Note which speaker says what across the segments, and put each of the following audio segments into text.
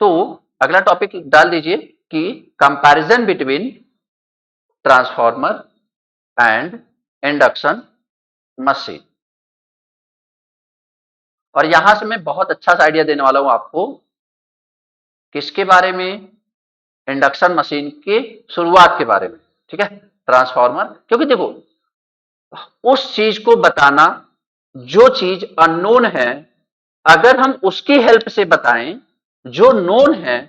Speaker 1: तो अगला टॉपिक डाल दीजिए कि comparison between transformer and induction machine. और यहां से मैं बहुत अच्छा सा आइडिया देने वाला हूं आपको, किसके बारे में? इंडक्शन मशीन के शुरुआत के बारे में। ठीक है, ट्रांसफार्मर, क्योंकि देखो उस चीज को बताना जो चीज अननोन है, अगर हम उसकी हेल्प से बताएं जो नोन है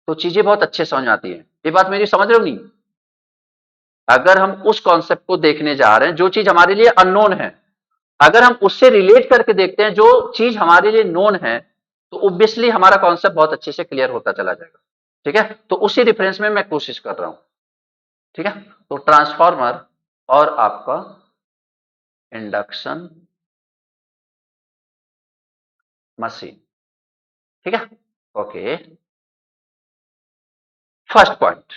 Speaker 1: तो चीजें बहुत अच्छे समझ में आती है। ये बात मेरी समझ रहे हो नहीं? अगर हम उस कॉन्सेप्ट को देखने जा रहे हैं जो चीज हमारे लिए अननोन है, अगर हम उससे रिलेट करके देखते हैं जो चीज हमारे लिए नोन है, तो ऑब्वियसली हमारा कॉन्सेप्ट बहुत अच्छे से क्लियर होता चला जाएगा। ठीक है, तो उसी रेफरेंस में मैं कोशिश कर रहा हूं। ठीक है, तो ट्रांसफार्मर और आपका इंडक्शन मशीन। ठीक है, ओके। फर्स्ट पॉइंट,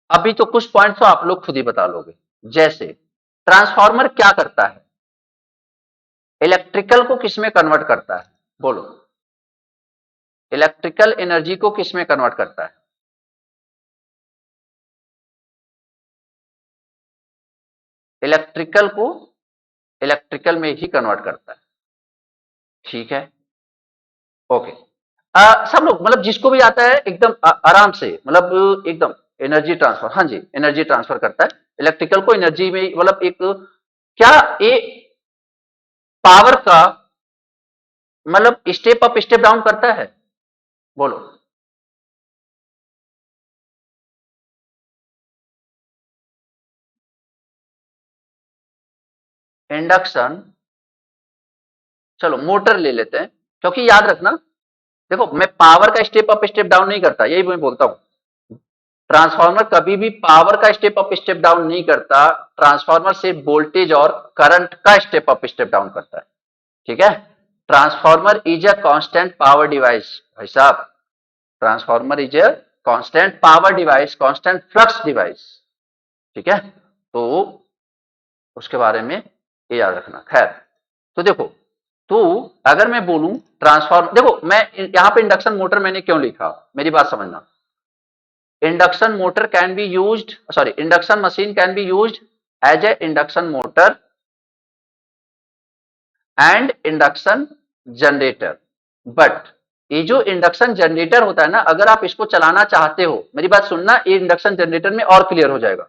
Speaker 1: अभी तो कुछ पॉइंट तो आप लोग खुद ही बता लोगे। जैसे ट्रांसफार्मर क्या करता है? इलेक्ट्रिकल को किस में कन्वर्ट करता है? बोलो, इलेक्ट्रिकल एनर्जी को किस में कन्वर्ट करता है? इलेक्ट्रिकल को इलेक्ट्रिकल में ही कन्वर्ट करता है। ठीक है, ओके। सब लोग मतलब जिसको भी आता है एकदम आराम से, मतलब एकदम एनर्जी ट्रांसफर, हाँ जी, एनर्जी ट्रांसफर करता है इलेक्ट्रिकल को एनर्जी में, मतलब एक क्या ये पावर का मतलब स्टेप अप स्टेप डाउन करता है? बोलो। इंडक्शन, चलो मोटर ले लेते हैं, क्योंकि याद रखना, देखो मैं पावर का स्टेप अप स्टेप डाउन नहीं करता, यही मैं बोलता हूं। ट्रांसफार्मर कभी भी पावर का स्टेप अप स्टेप डाउन नहीं करता, ट्रांसफार्मर से वोल्टेज और करंट का स्टेप अप स्टेप डाउन करता है। ठीक है, transformer is a constant power device. भाई साहब, transformer is a constant power device, constant flux device. ठीक है, तो उसके बारे में ये याद रखना। खैर, तो देखो, तो अगर मैं बोलूं ट्रांसफार्मर, देखो मैं यहां पे इंडक्शन मोटर मैंने क्यों लिखा, मेरी बात समझना। Induction motor can be used, sorry, induction machine can be used as a induction motor and induction generator. But ये जो इंडक्शन जनरेटर होता है ना, अगर आप इसको चलाना चाहते हो, मेरी बात सुनना, ये इंडक्शन जनरेटर में और क्लियर हो जाएगा।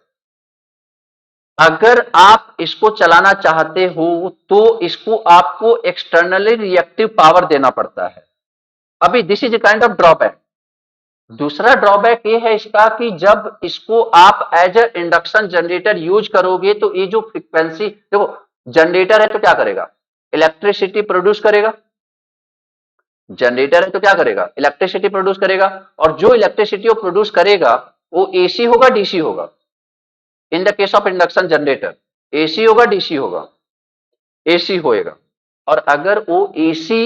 Speaker 1: अगर आप इसको चलाना चाहते हो तो इसको आपको एक्सटर्नली रिएक्टिव पावर देना पड़ता है। अभी this is a kind of drawback. दूसरा ड्रॉबैक ये है इसका कि जब इसको आप as a induction generator use करोगे तो ये जो फ्रीक्वेंसी, देखो जनरेटर है तो क्या करेगा? इलेक्ट्रिसिटी प्रोड्यूस करेगा। जनरेटर है तो क्या करेगा? इलेक्ट्रिसिटी प्रोड्यूस करेगा। और जो इलेक्ट्रिसिटी वो प्रोड्यूस करेगा वो एसी होगा, डीसी होगा? In the case of induction generator AC होगा, डीसी होगा? एसी होएगा। और अगर वो एसी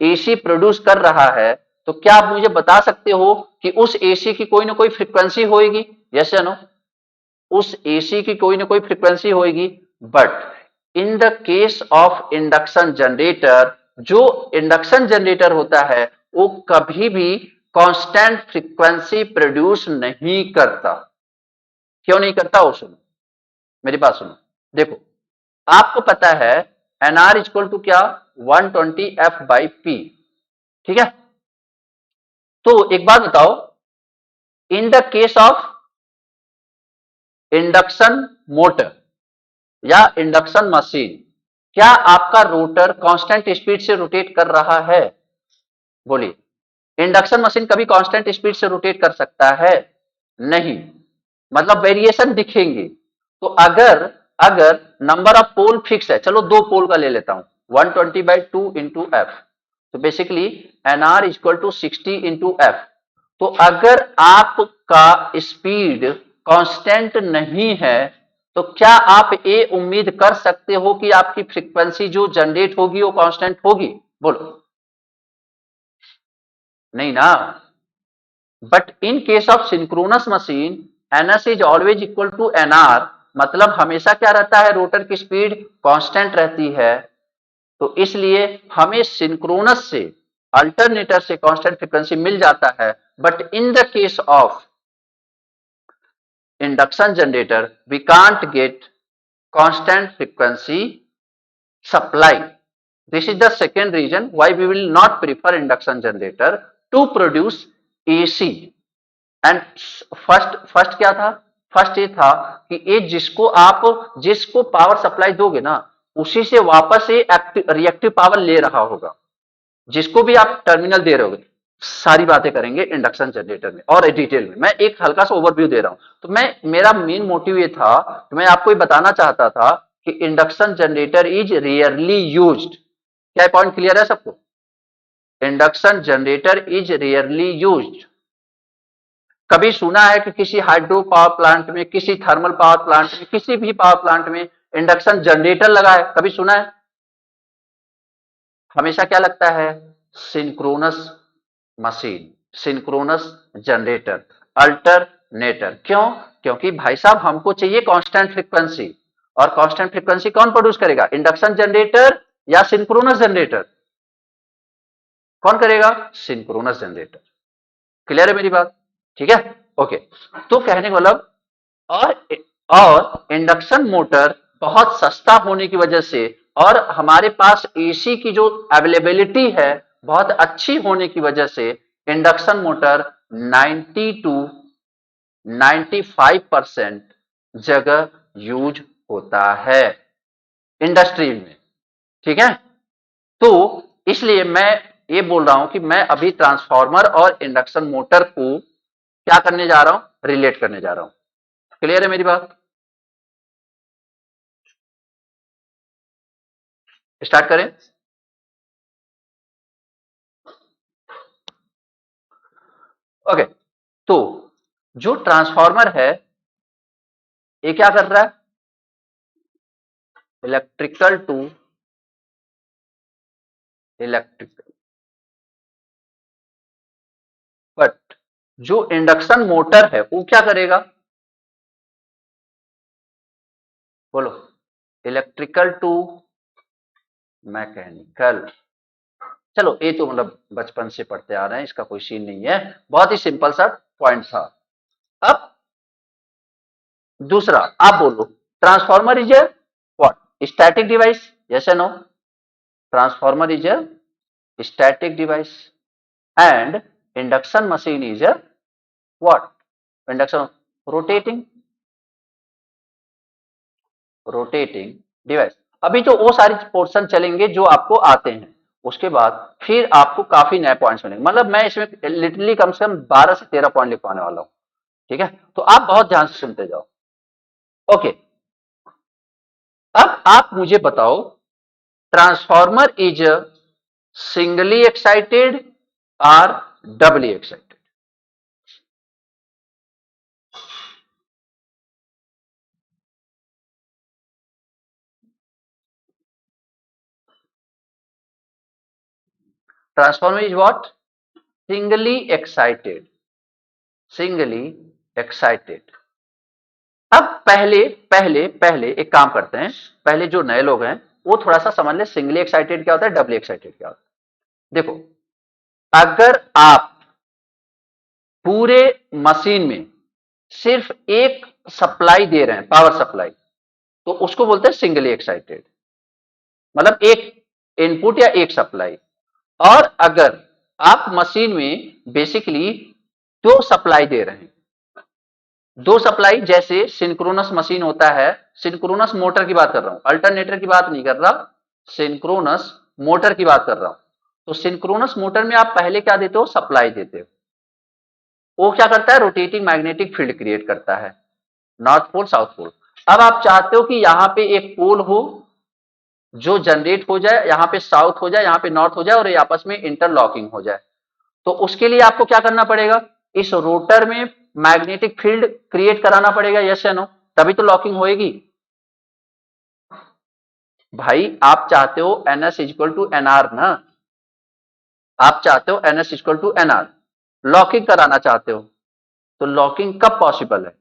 Speaker 1: एसी प्रोड्यूस कर रहा है तो क्या आप मुझे बता सकते हो कि उस एसी की कोई ना कोई फ्रीक्वेंसी होएगी? यस या नो? उस एसी की कोई ना कोई फ्रीक्वेंसी होएगी। But in the case of induction generator, जो इंडक्शन जनरेटर होता है वो कभी भी कांस्टेंट फ्रीक्वेंसी प्रोड्यूस नहीं करता। क्यों नहीं करता? वो सुनो, मेरी बात सुनो। देखो, आपको पता है एन आर इक्वल टू क्या? 120 F/P। ठीक है, तो एक बात बताओ, in the case of induction motor या इंडक्शन मशीन, क्या आपका रोटर कांस्टेंट स्पीड से रोटेट कर रहा है? बोलिए, इंडक्शन मशीन कभी कांस्टेंट स्पीड से रोटेट कर सकता है? नहीं, मतलब वेरिएशन दिखेंगे। तो अगर अगर नंबर ऑफ पोल फिक्स है, चलो दो पोल का ले लेता हूं, 120/2 × F, तो basically N R equal to 60 × F। तो अगर आपका स्पीड कांस्टेंट नहीं है तो क्या आप ये उम्मीद कर सकते हो कि आपकी फ्रीक्वेंसी जो जनरेट होगी वो कांस्टेंट होगी? बोलो, नहीं ना। But in case of synchronous machine, NS is always equal to NR, मतलब हमेशा क्या रहता है? रोटर की स्पीड कांस्टेंट रहती है। तो इसलिए हमें सिंक्रोनस से अल्टरनेटर से कांस्टेंट फ्रीक्वेंसी मिल जाता है, but in the case of induction generator we can't get constant frequency supply. This is the second reason why we will not prefer induction generator to produce AC. And first क्या था? First ये था कि ये जिसको power supply दोगे ना, उसी से वापस ये रिएक्टिव पावर ले रहा होगा, जिसको भी आप टर्मिनल दे रहे होगे। सारी बातें करेंगे इंडक्शन जनरेटर में और डिटेल में। मैं एक हल्का सा ओवरव्यू दे रहा हूं। तो मेरा मेन मोटिव ये था कि मैं आपको ये बताना चाहता था कि induction generator is rarely used. क्या पॉइंट क्लियर है सबको? Induction generator is rarely used. कभी सुना है कि किसी हाइड्रो पावर प्लांट में, किसी थर्मल पावर प्लांट में, किसी भी पावर प्लांट में इंडक्शन जनरेटर लगा है? कभी सुना है? हमेशा क्या लगता है? Synchronous machine, synchronous generator, alternator. क्यों? क्योंकि भाई साहब हमको चाहिए कांस्टेंट फ्रीक्वेंसी, और कांस्टेंट फ्रीक्वेंसी कौन प्रोड्यूस करेगा? इंडक्शन जनरेटर या सिंक्रोनस जनरेटर? कौन करेगा? Synchronous generator. क्लियर है मेरी बात? ठीक है, ओके। तो कहने का मतलब, और इंडक्शन मोटर बहुत सस्ता होने की वजह से और हमारे पास एसी की जो अवेलेबिलिटी है बहुत अच्छी होने की वजह से इंडक्शन मोटर 90 to 95% जगह यूज होता है इंडस्ट्री में। ठीक है, तो इसलिए मैं ये बोल रहा हूं कि मैं अभी ट्रांसफार्मर और इंडक्शन मोटर को क्या करने जा रहा हूं? रिलेट करने जा रहा हूं। क्लियर है मेरी बात? स्टार्ट करें। ओके, तो जो ट्रांसफार्मर है ये क्या कर रहा है? Electrical to electrical. बट जो इंडक्शन मोटर है वो क्या करेगा? बोलो। Electrical to mechanical. चलो ये तो मतलब बचपन से पढ़ते आ रहे हैं, इसका कोई सीन नहीं है, बहुत ही सिंपल सा पॉइंट था। अब दूसरा आप बोलो, transformer is a what? Static device, yes या no? Transformer is a static device and induction machine is a what? Induction rotating device। अभी तो वो सारी पोर्शन चलेंगे जो आपको आते हैं, उसके बाद फिर आपको काफी नए पॉइंट्स मिलेंगे। मतलब मैं इसमें लिटरली कम से कम 12 से 13 पॉइंट लिखवाने वाला हूं। ठीक है, तो आप बहुत ध्यान से सुनते जाओ। ओके, अब आप मुझे बताओ, ट्रांसफार्मर इज सिंगली एक्साइटेड और doubly excited? Transformer is what? Singly excited, singly excited. अब पहले पहले पहले एक काम करते हैं, पहले जो नए लोग हैं वो थोड़ा सा समझ ले सिंगली एक्साइटेड क्या होता है, डबली एक्साइटेड क्या होता है। देखो, अगर आप पूरे मशीन में सिर्फ एक सप्लाई दे रहे हैं, पावर सप्लाई, तो उसको बोलते हैं सिंगली एक्साइटेड। मतलब एक इनपुट या एक सप्लाई। और अगर आप मशीन में बेसिकली दो सप्लाई दे रहे हैं, दो सप्लाई, जैसे सिंक्रोनस मशीन होता है, सिंक्रोनस मोटर की बात कर रहा हूं, अल्टरनेटर की बात नहीं कर रहा, सिंक्रोनस मोटर की बात कर रहा हूं। तो सिंक्रोनस मोटर में आप पहले क्या देते हो? सप्लाई देते हो। वो क्या करता है? रोटेटिंग मैग्नेटिक फील्ड क्रिएट करता है, नॉर्थ पोल साउथ पोल। अब आप चाहते हो कि यहां पे एक पोल हो जो जनरेट हो जाए, यहां पे साउथ हो जाए, यहां पे नॉर्थ हो जाए, और ये आपस में इंटरलॉकिंग हो जाए। तो उसके लिए आपको क्या करना पड़ेगा? इस रोटर में मैग्नेटिक फील्ड क्रिएट कराना पड़ेगा, यस या नो? तभी तो लॉकिंग होएगी। भाई आप चाहते हो NS इक्वल टू NR ना? आप चाहते हो NS equal to NR, locking कराना चाहते हो। तो लॉकिंग कब पॉसिबल है?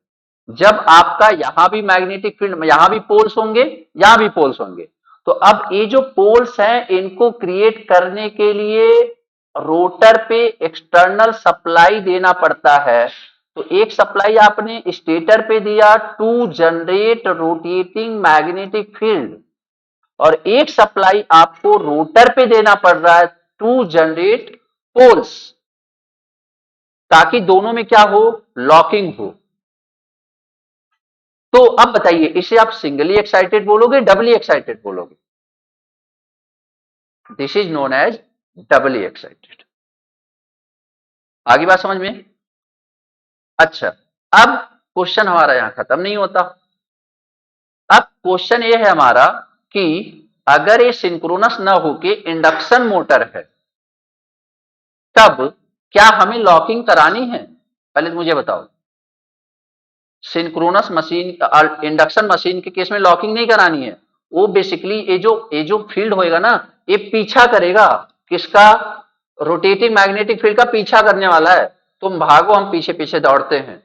Speaker 1: जब आपका यहां भी मैग्नेटिक फील्ड, यहां भी पोल्स होंगे, यहां भी पोल्स होंगे। तो अब ये जो पोल्स हैं इनको क्रिएट करने के लिए रोटर पे एक्सटर्नल सप्लाई देना पड़ता है, तो एक सप्लाई आपने स्टेटर पे दिया to generate rotating magnetic field, और एक सप्लाई आपको रोटर पे देना पड़ रहा है टू जनरेट पोल्स, ताकि दोनों में क्या हो, लॉकिंग हो। तो अब बताइए, इसे आप सिंगली एक्साइटेड बोलोगे, डबली एक्साइटेड बोलोगे? This is known as doubly excited. आगे बात समझ में? अच्छा, अब क्वेश्चन हमारा यहां खत्म नहीं होता। अब क्वेश्चन ये है हमारा कि अगर ये सिंक्रोनस न होके इंडक्शन मोटर है, तब क्या हमें लॉकिंग करानी है? पहले तो मुझे बताओ। सिंक्रोनस मशीन, इंडक्शन मशीन के केस में लॉकिंग नहीं करानी है। वो बेसिकली ये जो फील्ड होएगा ना, ये पीछा करेगा किसका? रोटेटिंग मैग्नेटिक फील्ड का पीछा करने वाला है। तुम भागो, हम पीछे पीछे दौड़ते हैं।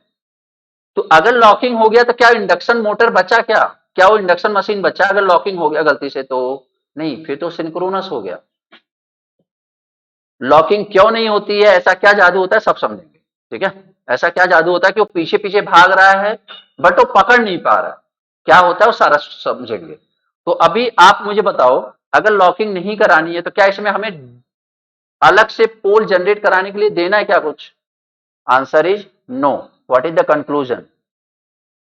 Speaker 1: तो अगर लॉकिंग हो गया तो क्या इंडक्शन मोटर बचा? क्या वो इंडक्शन मशीन बचा अगर लॉकिंग हो गया गलती से? तो नहीं, फिर तो सिंक्रोनस हो गया। लॉकिंग क्यों नहीं होती है, ऐसा क्या जादू होता है, सब समझेंगे। ठीक है, ऐसा क्या जादू होता है कि वो पीछे पीछे भाग रहा है बट वो पकड़ नहीं पा रहा है, क्या होता है वो सारा समझेंगे। तो अभी आप मुझे बताओ, अगर लॉकिंग नहीं करानी है तो क्या इसमें हमें अलग से पोल जनरेट कराने के लिए देना है क्या कुछ? Answer is no. What is the conclusion?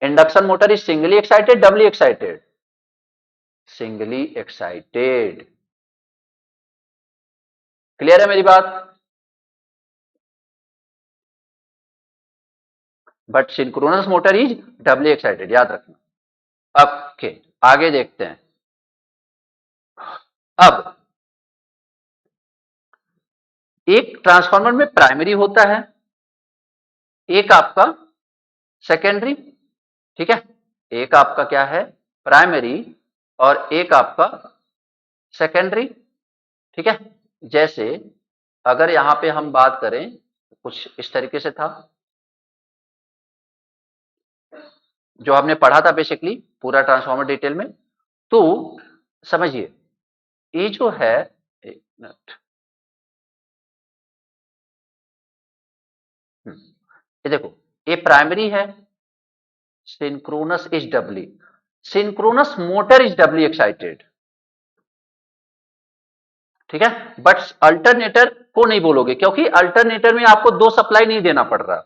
Speaker 1: Induction motor is singly excited, doubly excited? Singly excited. Clear है मेरी बात? But synchronous motor is doubly excited, याद रखना। ओके, आगे देखते हैं। अब एक ट्रांसफार्मर में प्राइमरी होता है, एक आपका सेकेंडरी। ठीक है, एक आपका क्या है, प्राइमरी, और एक आपका सेकेंडरी। ठीक है, जैसे अगर यहां पे हम बात करें तो कुछ इस तरीके से था जो हमने पढ़ा था बेसिकली पूरा ट्रांसफार्मर डिटेल में। तो समझिए, ये जो है, एक मिनट, ये देखो, ये प्राइमरी है, synchronous is doubly, synchronous motor is doubly excited. ठीक है, बट अल्टरनेटर को नहीं बोलोगे, क्योंकि अल्टरनेटर में आपको दो सप्लाई नहीं देना पड़ रहा।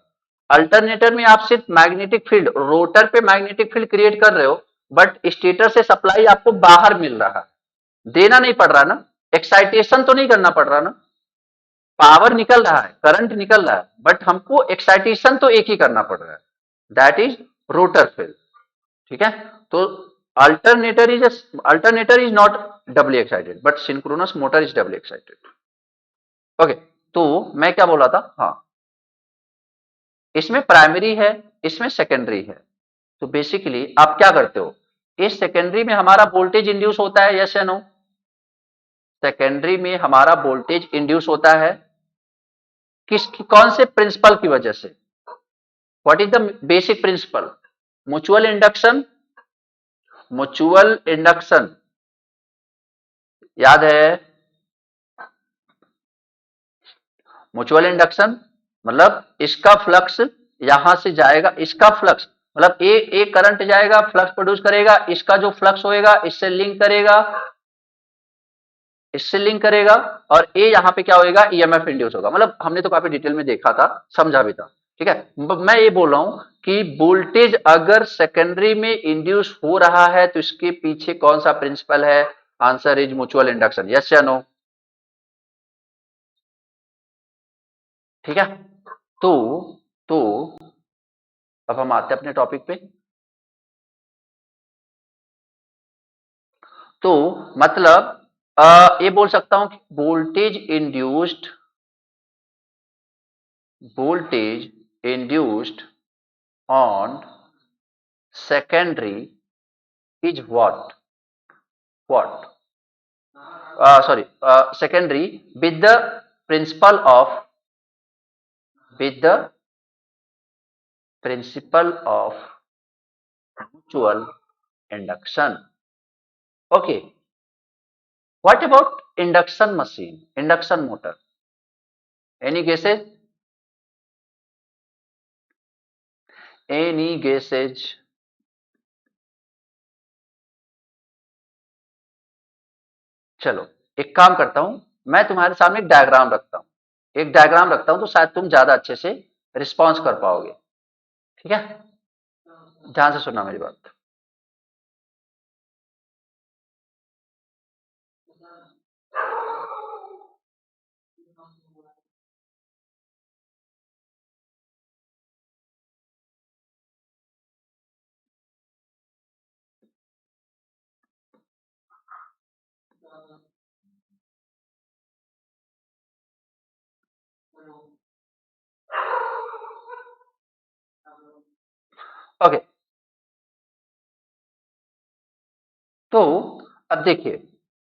Speaker 1: अल्टरनेटर में आप सिर्फ मैग्नेटिक फील्ड, रोटर पे मैग्नेटिक फील्ड क्रिएट कर रहे हो, बट स्टेटर से सप्लाई आपको बाहर मिल रहा है, देना नहीं पड़ रहा ना, एक्साइटेशन तो नहीं करना पड़ रहा ना। पावर निकल रहा है, करंट निकल रहा है, बट हमको एक्साइटेशन तो एक ही करना पड़ रहा है, दैट इज रोटर फील्ड। ठीक है, तो alternator is not doubly excited, but synchronous motor is doubly excited. Okay, तो मैं क्या बोला था, हाँ, इसमें प्राइमरी है, इसमें सेकेंडरी है। तो बेसिकली आप क्या करते हो, इस सेकेंडरी में हमारा वोल्टेज इंड्यूस होता है, यस या नो? सेकेंडरी में हमारा वोल्टेज इंड्यूस होता है कौन से प्रिंसिपल की वजह से? What is the basic principle? Mutual induction. Mutual induction याद है? म्यूचुअल इंडक्शन मतलब इसका फ्लक्स यहां से जाएगा, इसका फ्लक्स मतलब एक करंट जाएगा, फ्लक्स प्रोड्यूस करेगा, इसका जो फ्लक्स होएगा इससे लिंक करेगा, इससे लिंक करेगा, और ए यहां पे क्या होएगा, ईएमएफ इंड्यूस होगा। मतलब हमने तो काफी डिटेल में देखा था, समझा भी था। ठीक है, मैं ये बोल रहा हूं कि वोल्टेज अगर सेकेंडरी में इंड्यूस हो रहा है तो इसके पीछे कौन सा प्रिंसिपल है? Answer is mutual induction, yes या नो? ठीक है, तो तो अब हम आते हैं अपने टॉपिक पे। तो मतलब ये बोल सकता हूं कि voltage induced on secondary is what sorry secondary with the principle of with the principle of mutual induction. Okay, what about induction machine, induction motor? Any guesses, any guesses. चलो एक काम करता हूं, मैं तुम्हारे सामने एक डायग्राम रखता हूं, एक डायग्राम रखता हूं तो शायद तुम ज्यादा अच्छे से रिस्पॉन्स कर पाओगे। ठीक है, ध्यान से सुनना मेरी बात। ओके, तो अब देखिए,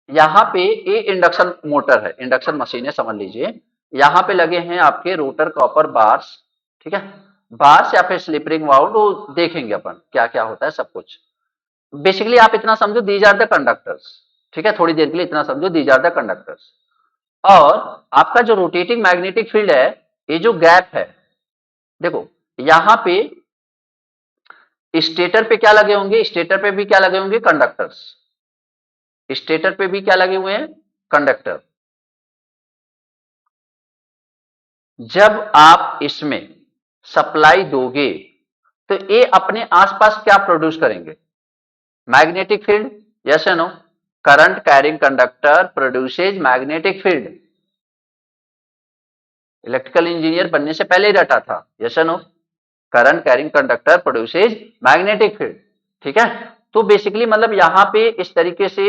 Speaker 1: यहाँ पे ये इंडक्शन मोटर है, इंडक्शन मशीन है समझ लीजिए। यहाँ पे लगे हैं आपके रोटर कॉपर बार्स। ठीक है, बार्स या फिर स्लिपरिंग वाउंड, वो देखेंगे अपन क्या क्या होता है सब कुछ। बेसिकली आप इतना समझो, दीज आर द कंडक्टर्स। ठीक है, थोड़ी देर के लिए इतना समझो, दीज आर द कंडक्टर्स। और आपका जो रोटेटिंग मैग्नेटिक फील्ड है, ये जो गैप है, देखो यहाँ पे स्टेटर पे क्या लगे होंगे, स्टेटर पे भी क्या लगे होंगे, कंडक्टर्स। स्टेटर पे भी क्या लगे हुए हैं, कंडक्टर। जब आप इसमें सप्लाई दोगे तो ये अपने आसपास क्या प्रोड्यूस करेंगे, मैग्नेटिक फील्ड। यस या no, current carrying conductor produces magnetic field. Electrical engineer बनने से पहले ही रटा था, यस या no, current carrying conductor produces magnetic field. ठीक है, तो बेसिकली मतलब यहां पे इस तरीके से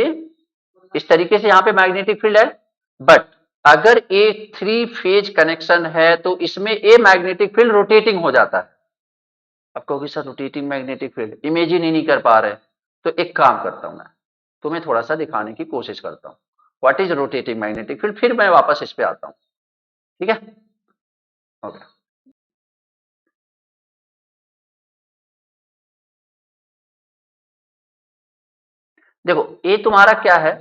Speaker 1: यहां पे मैग्नेटिक फील्ड है। बट अगर ए थ्री फेज कनेक्शन है तो इसमें ए मैग्नेटिक फील्ड रोटेटिंग हो जाता है। अब कहोगे sir rotating magnetic field imagine ही नहीं कर पा रहे, तो एक काम करता हूं मैं, तुम्हें थोड़ा सा दिखाने की कोशिश करता हूं what is rotating magnetic field, फिर मैं वापस इस पे आता हूं। ठीक है, ओके। देखो ये तुम्हारा क्या है,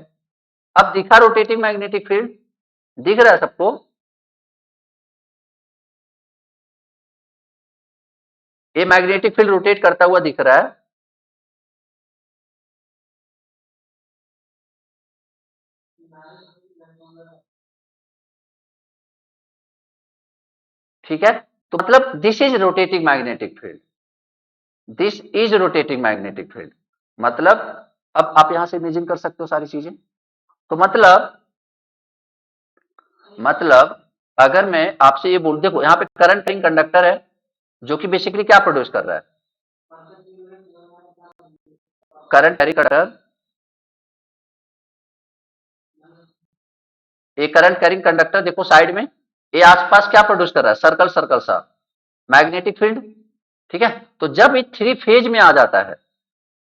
Speaker 1: अब दिखा रोटेटिंग मैग्नेटिक फील्ड, दिख रहा है सबको। ये मैग्नेटिक फील्ड रोटेट करता हुआ दिख रहा है। ठीक है, तो मतलब this is rotating magnetic field, this is rotating magnetic field. मतलब अब आप यहां से इमेजिन कर सकते हो सारी चीजें। तो मतलब अगर मैं आपसे ये बोल, देखो यहाँ पे करंट रिंग कंडक्टर है जो कि बेसिकली क्या प्रोड्यूस कर रहा है, करंट कैरी कंडक्टर। ये करंट कैरिंग कंडक्टर देखो साइड में, ये आसपास क्या प्रोड्यूस कर रहा है, सर्कल सर्कल सा मैग्नेटिक फील्ड। ठीक है, तो जब ये थ्री फेज में आ जाता है,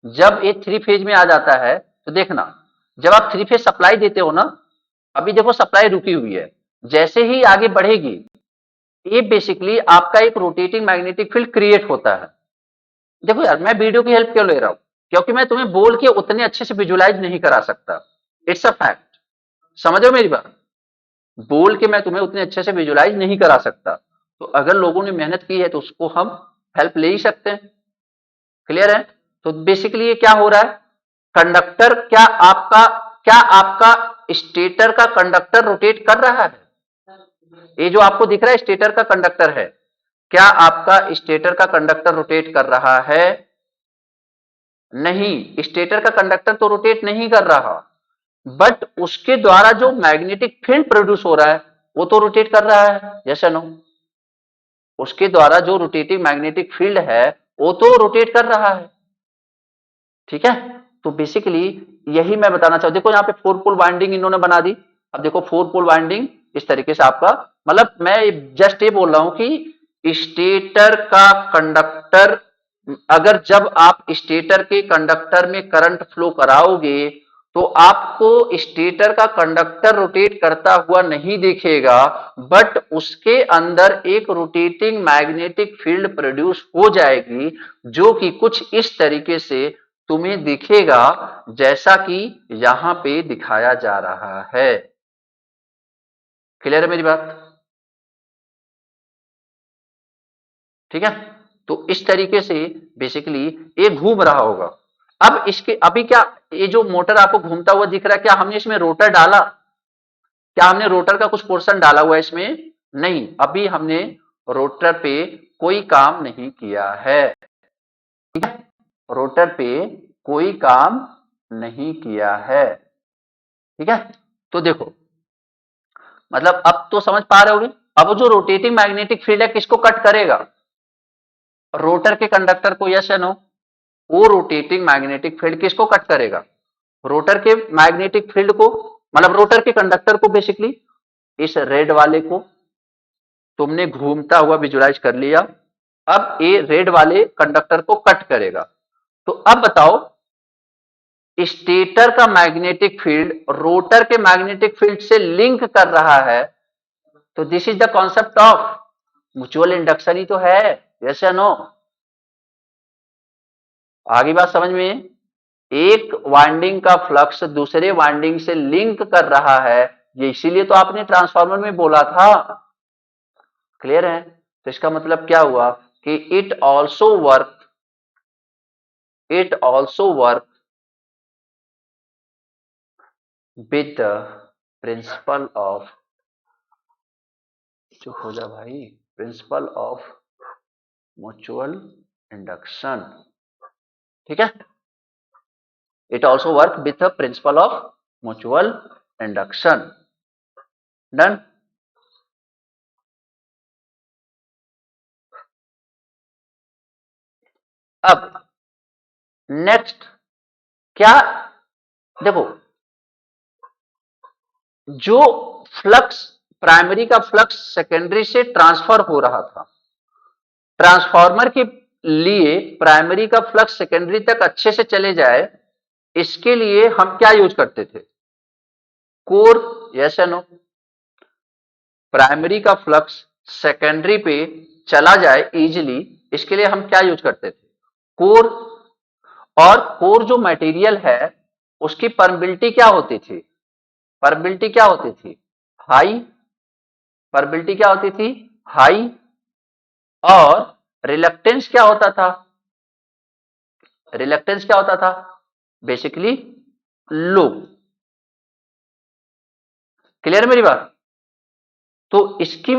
Speaker 1: जब ये थ्री फेज में आ जाता है तो देखना, जब आप थ्री फेज सप्लाई देते हो ना, अभी देखो सप्लाई रुकी हुई है, जैसे ही आगे बढ़ेगी ये बेसिकली आपका एक रोटेटिंग मैग्नेटिक फील्ड क्रिएट होता है। देखो यार मैं वीडियो की हेल्प क्यों ले रहा हूं, क्योंकि मैं तुम्हें बोल के उतने अच्छे से विजुलाइज नहीं करा सकता, इट्स अ फैक्ट। समझ रहे हो मेरी बात, बोल के मैं तुम्हें उतने अच्छे से विजुलाइज नहीं करा सकता, तो अगर लोगों ने मेहनत की है तो उसको हम हेल्प ले ही सकते हैं। क्लियर है, तो बेसिकली ये क्या हो रहा है, कंडक्टर क्या आपका स्टेटर का कंडक्टर रोटेट कर रहा है, ये जो आपको दिख रहा है स्टेटर का कंडक्टर है, क्या आपका स्टेटर का कंडक्टर रोटेट कर रहा है, नहीं, स्टेटर का कंडक्टर तो रोटेट नहीं कर रहा, बट उसके द्वारा जो मैग्नेटिक फील्ड प्रोड्यूस हो रहा है वो तो रोटेट कर रहा है, यस या नो, उसके द्वारा जो रोटेटिंग मैग्नेटिक फील्ड है वो तो रोटेट कर रहा है। ठीक है, तो बेसिकली यही मैं बताना चाहूँ, देखो यहाँ पे फोर पोल वाइंडिंग इन्होंने बना दी। अब देखो फोर पोल वाइंडिंग इस तरीके से आपका, मतलब मैं जस्ट ये बोल रहा हूं कि स्टेटर का कंडक्टर, अगर जब आप स्टेटर के कंडक्टर में करंट फ्लो कराओगे तो आपको स्टेटर का कंडक्टर रोटेट करता हुआ नहीं दिखेगा, बट उसके अंदर एक रोटेटिंग मैग्नेटिक फील्ड प्रोड्यूस हो जाएगी जो कि कुछ इस तरीके से तुम्हें दिखेगा जैसा कि यहां पे दिखाया जा रहा है। क्लियर है मेरी बात। ठीक है। तो इस तरीके से बेसिकली ये घूम रहा होगा। अब इसके अभी क्या, ये जो मोटर आपको घूमता हुआ दिख रहा है, क्या हमने इसमें रोटर डाला? क्या हमने रोटर का कुछ पोर्शन डाला हुआ है इसमें? नहीं, अभी हमने रोटर पे कोई काम नहीं किया है। ठीक है, रोटर पे कोई काम नहीं किया है। ठीक है, तो देखो, मतलब अब तो समझ पा रहे होगे। अब जो रोटेटिंग मैग्नेटिक फील्ड है किसको कट करेगा? रोटर के कंडक्टर को, यस या नो? वो रोटेटिंग मैग्नेटिक फील्ड किसको कट करेगा? रोटर के मैग्नेटिक फील्ड को, मतलब रोटर के कंडक्टर को बेसिकली। इस रेड वाले को तुमने घूमता हुआ विजुलाइज कर लिया। अब ये रेड वाले कंडक्टर को कट करेगा। तो अब बताओ, स्टेटर का मैग्नेटिक फील्ड रोटर के मैग्नेटिक फील्ड से लिंक कर रहा है, तो this is the concept of mutual induction ही तो है। यस या नो? आगे बात समझ में? एक वाइंडिंग का फ्लक्स दूसरे वाइंडिंग से लिंक कर रहा है, ये इसीलिए तो आपने ट्रांसफार्मर में बोला था। क्लियर है? तो इसका मतलब क्या हुआ कि it also work with the principle of, चुप हो जा भाई, प्रिंसिपल ऑफ म्यूचुअल इंडक्शन। ठीक है, it also work with the principle of mutual induction. Done? अब नेक्स्ट क्या, देखो, जो फ्लक्स, प्राइमरी का फ्लक्स सेकेंडरी से ट्रांसफर हो रहा था, ट्रांसफार्मर के लिए प्राइमरी का फ्लक्स सेकेंडरी तक अच्छे से चले जाए, इसके लिए हम क्या यूज करते थे? कोर। यस या नो? प्राइमरी का फ्लक्स सेकेंडरी पे चला जाए इजीली, इसके लिए हम क्या यूज करते थे? कोर। और कोर जो मटेरियल है उसकी परमिबिलिटी क्या होती थी? परमिबिलिटी क्या होती थी? हाई। परमिबिलिटी क्या होती थी? हाई। और रिलक्टेंस क्या होता था? रिलक्टेंस क्या होता था? बेसिकली लो। क्लियर मेरी बात? तो इसकी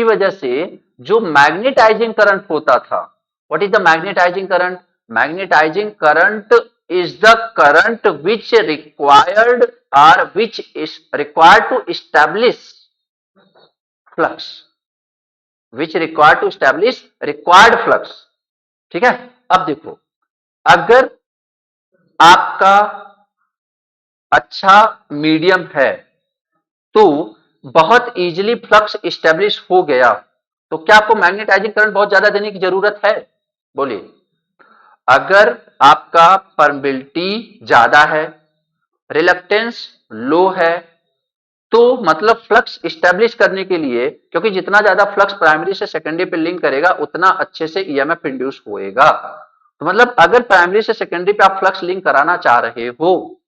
Speaker 1: वजह से जो मैग्नेटाइजिंग करंट होता था, what is the magnetising current? Magnetising current is the current which required or which is required to establish flux, which required to establish required flux। ठीक है, अब देखो, अगर आपका अच्छा मीडियम है तो बहुत इजीली फ्लक्स इस्टेब्लिश हो गया, तो क्या आपको मैग्नेटाइजिंग करंट बहुत ज्यादा देने की जरूरत है? बोलिए। अगर आपका परमिबिलिटी ज्यादा है, रिलक्टेंस लो है, तो मतलब फ्लक्स इस्टेब्लिश करने के लिए, क्योंकि जितना ज्यादा फ्लक्स प्राइमरी से सेकेंडरी पे लिंक करेगा उतना अच्छे से ईएमएफ इंड्यूस होएगा। तो मतलब अगर प्राइमरी से सेकेंडरी पे आप फ्लक्स लिंक कराना चाह रहे हो,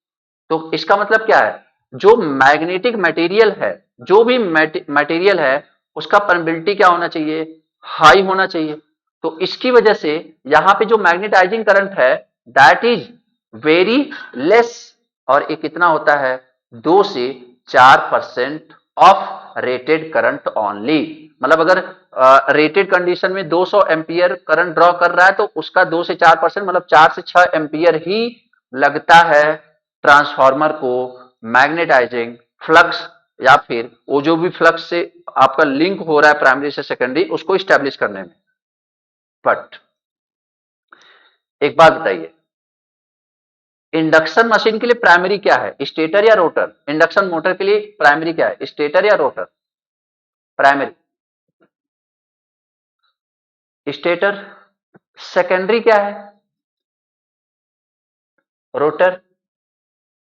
Speaker 1: तो इसका मतलब क्या है? जो मैग्नेटिक मटेरियल है, जो भी मटेरियल है, उसका परमिबिलिटी क्या होना चाहिए? हाई होना चाहिए। तो इसकी वजह से यहां पे जो मैग्नेटाइजिंग करंट है दैट इज वेरी लेस, और ये कितना होता है? 2 से 4% ऑफ रेटेड करंट ओनली। मतलब अगर रेटेड कंडीशन में 200 एम्पियर करंट ड्रॉ कर रहा है तो उसका 2 से 4%, मतलब 4 से 6 एम्पियर ही लगता है ट्रांसफार्मर को मैग्नेटाइजिंग फ्लक्स, या फिर वो जो भी फ्लक्स से आपका लिंक हो रहा है प्राइमरी से सेकेंडरी, उसको स्टैब्लिश करने में। बट एक बात बताइए, इंडक्शन मशीन के लिए प्राइमरी क्या है? स्टेटर या रोटर? इंडक्शन मोटर के लिए प्राइमरी क्या है? स्टेटर या रोटर? Primary stator. सेकेंडरी क्या है? रोटर।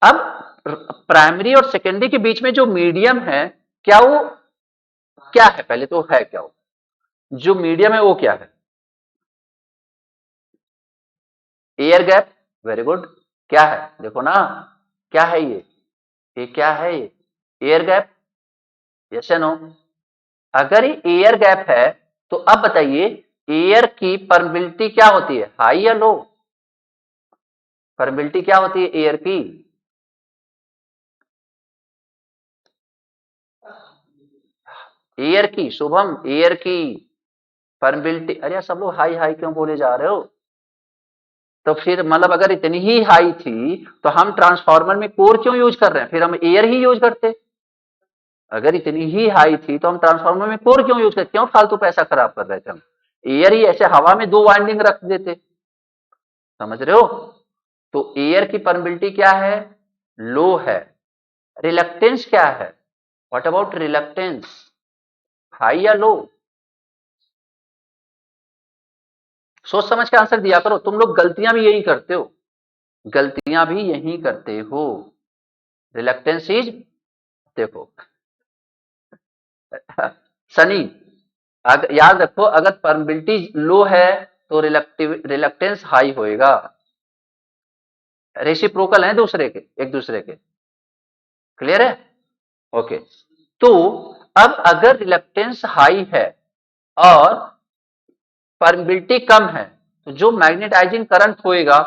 Speaker 1: अब प्राइमरी और सेकेंडरी के बीच में जो मीडियम है, क्या वो क्या है? पहले तो है क्या वो? जो मीडियम है वो क्या है? Air gap. Very good. क्या है? देखो ना, क्या है ये क्या है? ये एयर गैप। यस या नो? अगर ये एयर गैप है तो अब बताइए एयर की परमिबिलिटी क्या होती है, हाई या लो? परमिबिलिटी क्या होती है एयर की? एयर की, शुभम, एयर की परमिबिलिटी, अरे यार सब लोग हाई हाई क्यों बोले जा रहे हो? तो फिर मतलब अगर इतनी ही हाई थी तो हम ट्रांसफार्मर में कोर क्यों यूज कर रहे हैं, फिर हम एयर ही यूज करते। अगर इतनी ही हाई थी तो हम ट्रांसफार्मर में कोर क्यों यूज करते, क्यों फालतू पैसा खराब कर रहे थे हम? एयर ही ऐसे हवा में दो वाइंडिंग रख देते। समझ रहे हो? तो एयर की परमिबिलिटी क्या है, लो है। रिलक्टेंस क्या है, व्हाट अबाउट रिलक्टेंस, हाई या लो? सोच समझ के आंसर दिया करो, तुम लोग गलतियां भी यही करते हो, गलतियां भी यही करते हो। रिलक्टेंस इज, देखो सनी, याद रखो अगर परमिबिलिटी लो है तो रिलक्टेंस हाई होएगा। रेसिप्रोकल है दूसरे के, एक दूसरे के, क्लियर है? ओके। तो अब अगर रिलक्टेंस हाई है और परमिबिलिटी कम है तो जो मैग्नेटाइजिंग करंट होएगा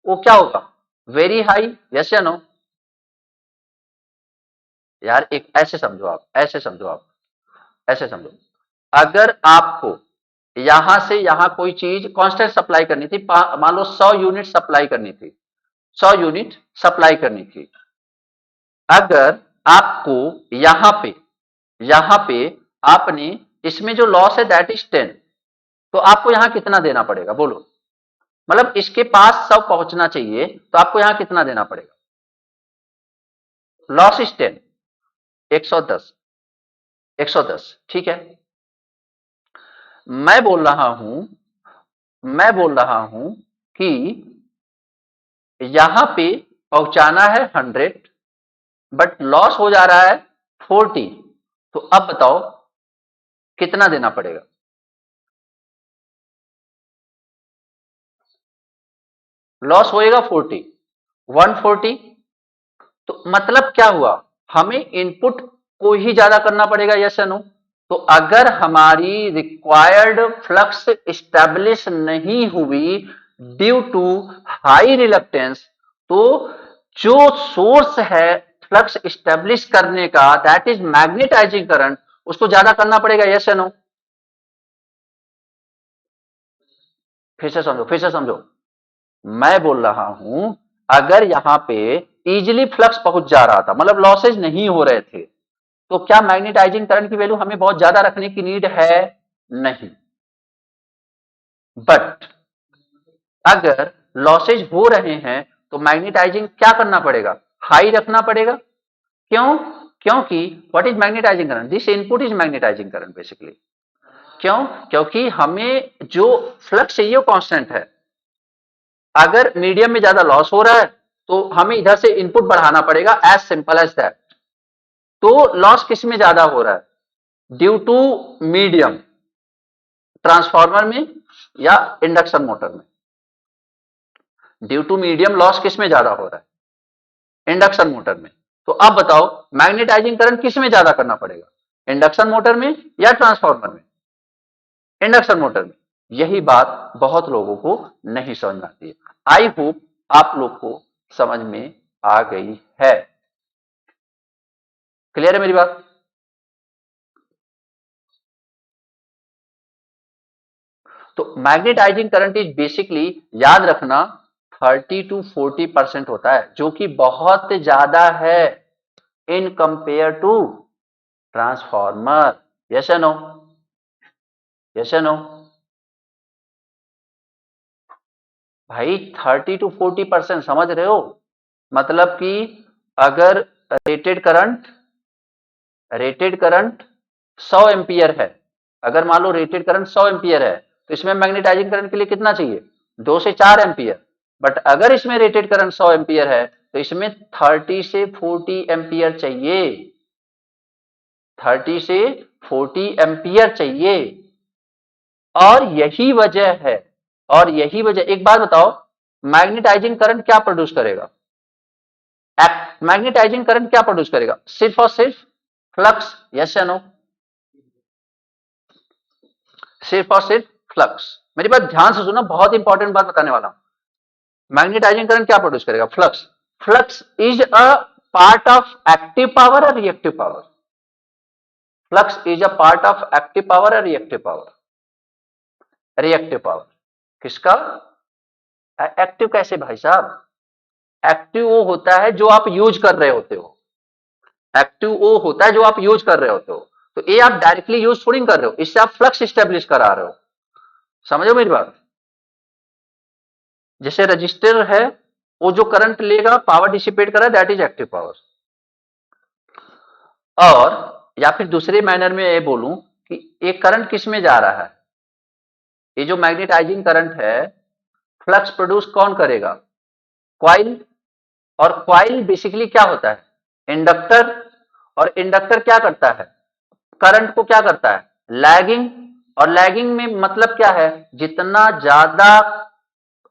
Speaker 1: वो क्या होगा, वेरी हाई, यस या नो? यार एक ऐसे समझो आप, ऐसे समझो आप, ऐसे समझो, अगर आपको यहां से यहां कोई चीज कांस्टेंट सप्लाई करनी थी, मान लो 100 यूनिट सप्लाई करनी थी, 100 यूनिट सप्लाई करनी थी, अगर आपको यहां पे आपने, इसमें जो लॉस है दैट इज 10, तो आपको यहां कितना देना पड़ेगा बोलो? मतलब इसके पास 100 पहुंचना चाहिए तो आपको यहां कितना देना पड़ेगा? लॉस इज 10, 110, 110, ठीक है। मैं बोल रहा हूं, मैं बोल रहा हूं कि यहां पे पहुंचाना है 100 बट लॉस हो जा रहा है 40, तो अब बताओ कितना देना पड़ेगा? लॉस होएगा 40, 140, तो मतलब क्या हुआ, हमें इनपुट को ही ज्यादा करना पड़ेगा, यस या नो? तो अगर हमारी रिक्वायर्ड फ्लक्स स्टैब्लिश नहीं हुई ड्यू टू हाई रिलक्टेंस, तो जो सोर्स है फ्लक्स स्टैब्लिश करने का दैट इज मैग्नेटाइजिंग करंट, उसको ज्यादा करना पड़ेगा, यस या नो? फिर से समझो, मैं बोल रहा हूं अगर यहां पे इजिली फ्लक्स पहुंच जा रहा था, मतलब लॉसेज नहीं हो रहे थे, तो क्या मैग्नेटाइजिंग करंट की वैल्यू हमें बहुत ज्यादा रखने की नीड है? नहीं। बट अगर लॉसेज हो रहे हैं तो मैग्नेटाइजिंग क्या करना पड़ेगा, हाई रखना पड़ेगा। क्यों? क्योंकि what is magnetising current, this input is magnetising current basically. क्यों? क्योंकि हमें जो फ्लक्स चाहिए वो कांस्टेंट है, अगर मीडियम में ज्यादा लॉस हो रहा है तो हमें इधर से इनपुट बढ़ाना पड़ेगा, एज सिंपल एज दैट। तो लॉस किस में ज्यादा हो रहा है, ड्यू टू मीडियम, ट्रांसफार्मर में या इंडक्शन मोटर में? ड्यू टू मीडियम लॉस किस में ज्यादा हो रहा है, इंडक्शन मोटर में। तो अब बताओ मैग्नेटाइजिंग करंट किस में ज्यादा करना पड़ेगा, इंडक्शन मोटर में या ट्रांसफार्मर में? इंडक्शन मोटर में। यही बात बहुत लोगों को नहीं समझ में आती है। आई होप आप लोग को समझ में आ गई है, क्लियर है मेरी बात? तो मैग्नेटाइजिंग करंट इज बेसिकली, याद रखना, 30 to 40% होता है, जो कि बहुत ज्यादा है in compare to transformer, yes या नो? यस या नो? भाई 30 to 40% समझ रहे हो? मतलब कि अगर rated current, rated current 100 ampere है, अगर मान लो रेटेड करंट 100 एम्पियर है तो इसमें मैग्नेटाइजिंग करंट के लिए कितना चाहिए, 2 से 4 एम्पियर। बट अगर इसमें रेटेड करंट 100 एम्पियर है तो इसमें 30 से 40 एम्पियर चाहिए, 30 से 40 एम्पियर चाहिए। और यही वजह है, और यही वजह, एक बात बताओ, मैग्नेटाइजिंग करंट क्या प्रोड्यूस करेगा, मैग्नेटाइजिंग करंट क्या प्रोड्यूस करेगा, सिर्फ और सिर्फ फ्लक्स, यस या नो? सिर्फ और सिर्फ फ्लक्स। मेरी बात ध्यान से सुनो, बहुत इंपॉर्टेंट बात बताने वाला हूं। मैग्नेटाइजिंग करंट क्या प्रोड्यूस करेगा? Flux. Flux is a part of active power और reactive power? Flux is a part of active power और रिएक्टिव पावर? Reactive power. किसका? एक्टिव कैसे भाई साहब? एक्टिव वो होता है जो आप यूज कर रहे होते हो। एक्टिव वो होता है जो आप यूज कर रहे होते हो। तो ये आप डायरेक्टली यूज थोड़ी कर रहे हो, इससे आप फ्लक्स स्टेब्लिश करा रहे हो। समझो मेरी बात। जैसे रजिस्टर है, वो जो करंट लेगा, पावर डिसिपेट कर रहा है, दैट इज एक्टिव पावर। और या फिर दूसरे मैनर में ये बोलूं कि एक करंट किस में जा रहा है? ये जो मैग्नेटाइजिंग करंट है, फ्लक्स प्रोड्यूस कौन करेगा? कॉइल। और कॉइल बेसिकली क्या होता है? इंडक्टर। और इंडक्टर क्या करता है? करंट को क्या करता है? लैगिंग। और लैगिंग में मतलब क्या है? जितना ज्यादा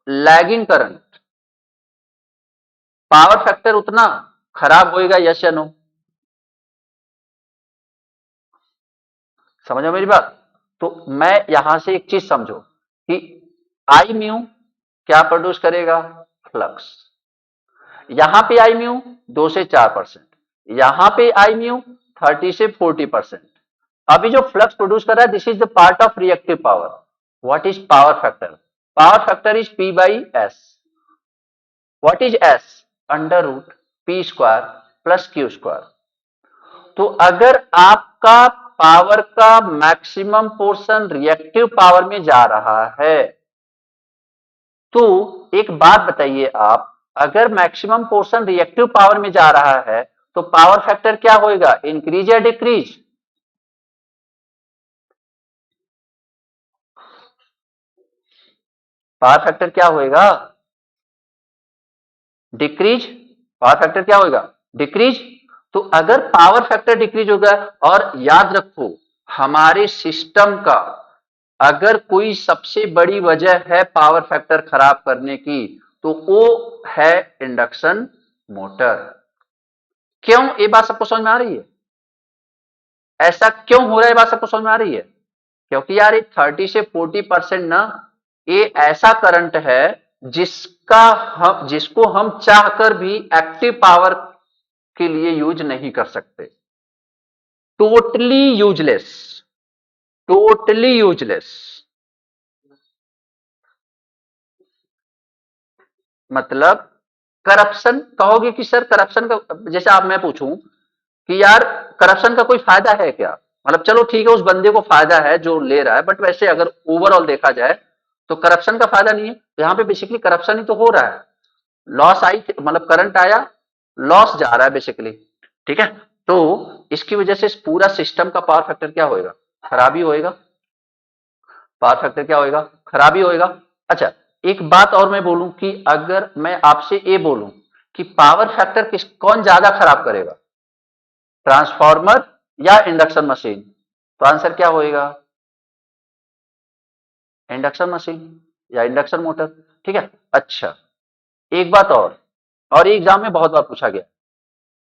Speaker 1: लैगिंग करंट, पावर फैक्टर उतना खराब होएगा। यस या नो? समझो मेरी बात। तो मैं यहां से एक चीज समझो कि आई म्यू क्या प्रोड्यूस करेगा? फ्लक्स। यहां पे आई म्यू 2 से 4%, यहां पे आई म्यू 30 से 40%। अभी जो फ्लक्स प्रोड्यूस कर रहा है, this is the part of reactive power. What is power factor? Power factor is P by S. What is S? Under root P square plus Q square. तो अगर आपका पावर का मैक्सिमम पोर्शन रिएक्टिव पावर में जा रहा है, तो एक बात बताइए आप, अगर मैक्सिमम पोर्शन रिएक्टिव पावर में जा रहा है तो पावर फैक्टर क्या होएगा? इंक्रीज या डिक्रीज? पावर फैक्टर क्या होएगा? डिक्रीज। पावर फैक्टर क्या होएगा? डिक्रीज। तो अगर पावर फैक्टर डिक्रीज होगा, और याद रखो, हमारे सिस्टम का अगर कोई सबसे बड़ी वजह है पावर फैक्टर खराब करने की, तो वो है इंडक्शन मोटर। क्यों? ये बात सबको समझ में आ रही है? ऐसा क्यों हो रहा है, बात सबको समझ में आ रही है? क्योंकि यार ये 30 से 40% ना, ये ऐसा करंट है जिसको हम चाहकर भी एक्टिव पावर के लिए यूज नहीं कर सकते। Totally useless. Totally useless. मतलब करप्शन कहोगे कि सर करप्शन का, जैसे आप मैं पूछूं कि यार करप्शन का कोई फायदा है क्या? मतलब चलो ठीक है, उस बंदे को फायदा है जो ले रहा है, बट वैसे अगर ओवरऑल देखा जाए तो करप्शन का फायदा नहीं है। तो यहाँ पे बेसिकली करप्शन ही तो हो रहा है। लॉस आई, मतलब करंट आया, लॉस जा रहा है बेसिकली। ठीक है। तो इसकी वजह से इस पूरा सिस्टम का पावर फैक्टर क्या होएगा? खराबी होएगा। पावर फैक्टर क्या होएगा? खराबी होएगा। अच्छा, एक बात और मैं बोलूं कि अगर मैं आपसे ये बोलूं कि पावर फैक्टर कौन ज्यादा खराब करेगा, ट्रांसफार्मर या इंडक्शन मशीन? तो आंसर क्या होएगा? इंडक्शन मशीन या इंडक्शन मोटर। ठीक है। अच्छा, एक बात और ये एग्जाम में बहुत बार पूछा गया,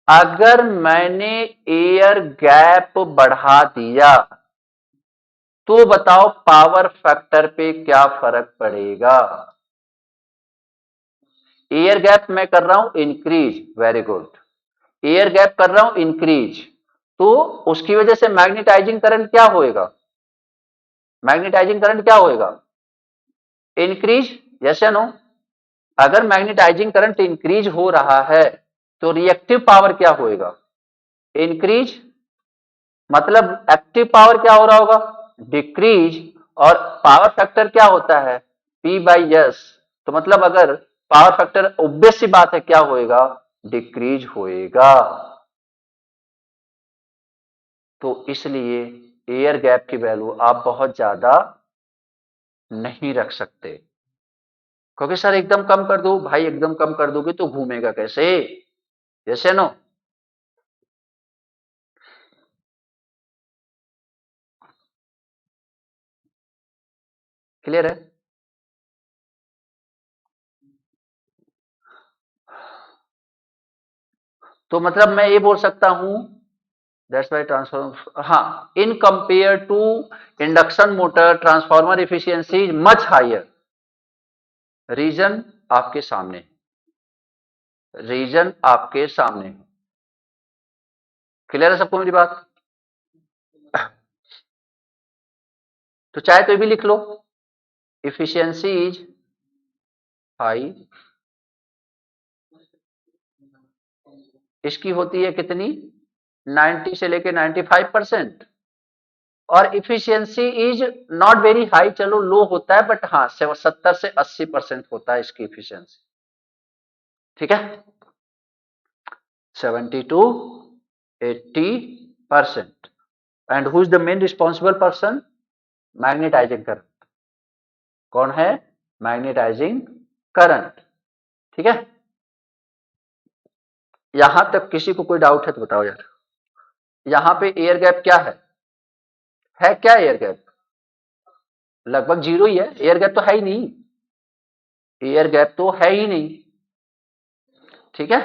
Speaker 1: अगर मैंने एयर गैप बढ़ा दिया तो बताओ पावर फैक्टर पे क्या फर्क पड़ेगा? एयर गैप मैं कर रहा हूं increase, very good. Air gap कर रहा हूं इंक्रीज, तो उसकी वजह से मैग्नेटाइजिंग करंट क्या होएगा? मैग्नेटाइजिंग करंट क्या होएगा? इंक्रीज। यस या नो? अगर मैग्नेटाइजिंग करंट इंक्रीज हो रहा है तो रिएक्टिव पावर क्या होएगा? इंक्रीज। मतलब एक्टिव पावर क्या हो रहा होगा? डिक्रीज। और पावर फैक्टर क्या होता है? P by S. तो मतलब अगर पावर फैक्टर, ऑब्वियस सी बात है क्या होएगा? डिक्रीज होएगा। तो इसलिए एयर गैप की वैल्यू आप बहुत ज्यादा नहीं रख सकते। क्योंकि सर एकदम कम कर दो, भाई एकदम कम कर दोगे तो घूमेगा कैसे? जैसे नो। क्लियर है? तो मतलब मैं ये बोल सकता हूं, दैट्स वाई ट्रांसफॉर्मर, हाँ, in compare to induction motor transformer efficiency is much higher. Reason आपके सामने, रीजन आपके सामने। क्लियर है सबको मेरी बात? तो चाहे तो ये भी लिख लो, इफिशियंसी इज हाई, इसकी होती है कितनी, 90 से लेके 95%। और efficiency is not very high, चलो लो होता है, बट हाँ 70 से 80% होता है इसकी इफिशियंसी। ठीक है, 70 to 80%। And who is the main responsible person? Magnetising current. कौन है? Magnetising current. ठीक है, यहां तक किसी को कोई डाउट है तो बताओ यार। यहां पे एयर गैप क्या है क्या एयर गैप? लगभग जीरो ही है, एयर गैप तो है ही नहीं, एयर गैप तो है ही नहीं। ठीक है,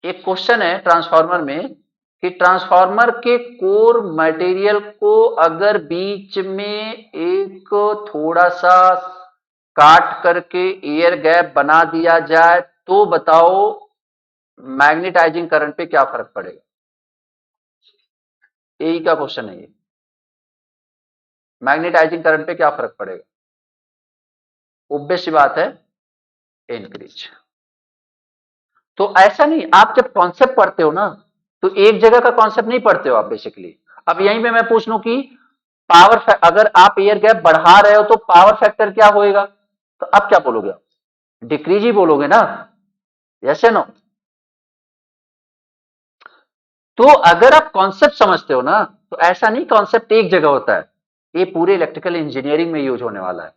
Speaker 1: एक क्वेश्चन है ट्रांसफार्मर में कि ट्रांसफार्मर के कोर मटेरियल को अगर बीच में एक थोड़ा सा काट करके एयर गैप बना दिया जाए तो बताओ मैग्नेटाइजिंग करंट पे क्या फर्क पड़ेगा? यही का क्वेश्चन है ये, मैग्नेटाइजिंग करंट पे क्या फर्क पड़ेगा? ऑब्वियस सी बात है, इंक्रीज। तो ऐसा नहीं, आप जब कॉन्सेप्ट पढ़ते हो ना तो एक जगह का कॉन्सेप्ट नहीं पढ़ते हो आप बेसिकली। अब यहीं पे मैं पूछ लूं कि अगर आप एयर गैप बढ़ा रहे हो तो पावर फैक्टर क्या होएगा, तो अब क्या बोलोगे आप? डिक्रीज ही बोलोगे ना, यस या नो? तो अगर आप कॉन्सेप्ट समझते हो ना तो ऐसा नहीं कॉन्सेप्ट एक जगह होता है, ये पूरे इलेक्ट्रिकल इंजीनियरिंग में यूज होने वाला है।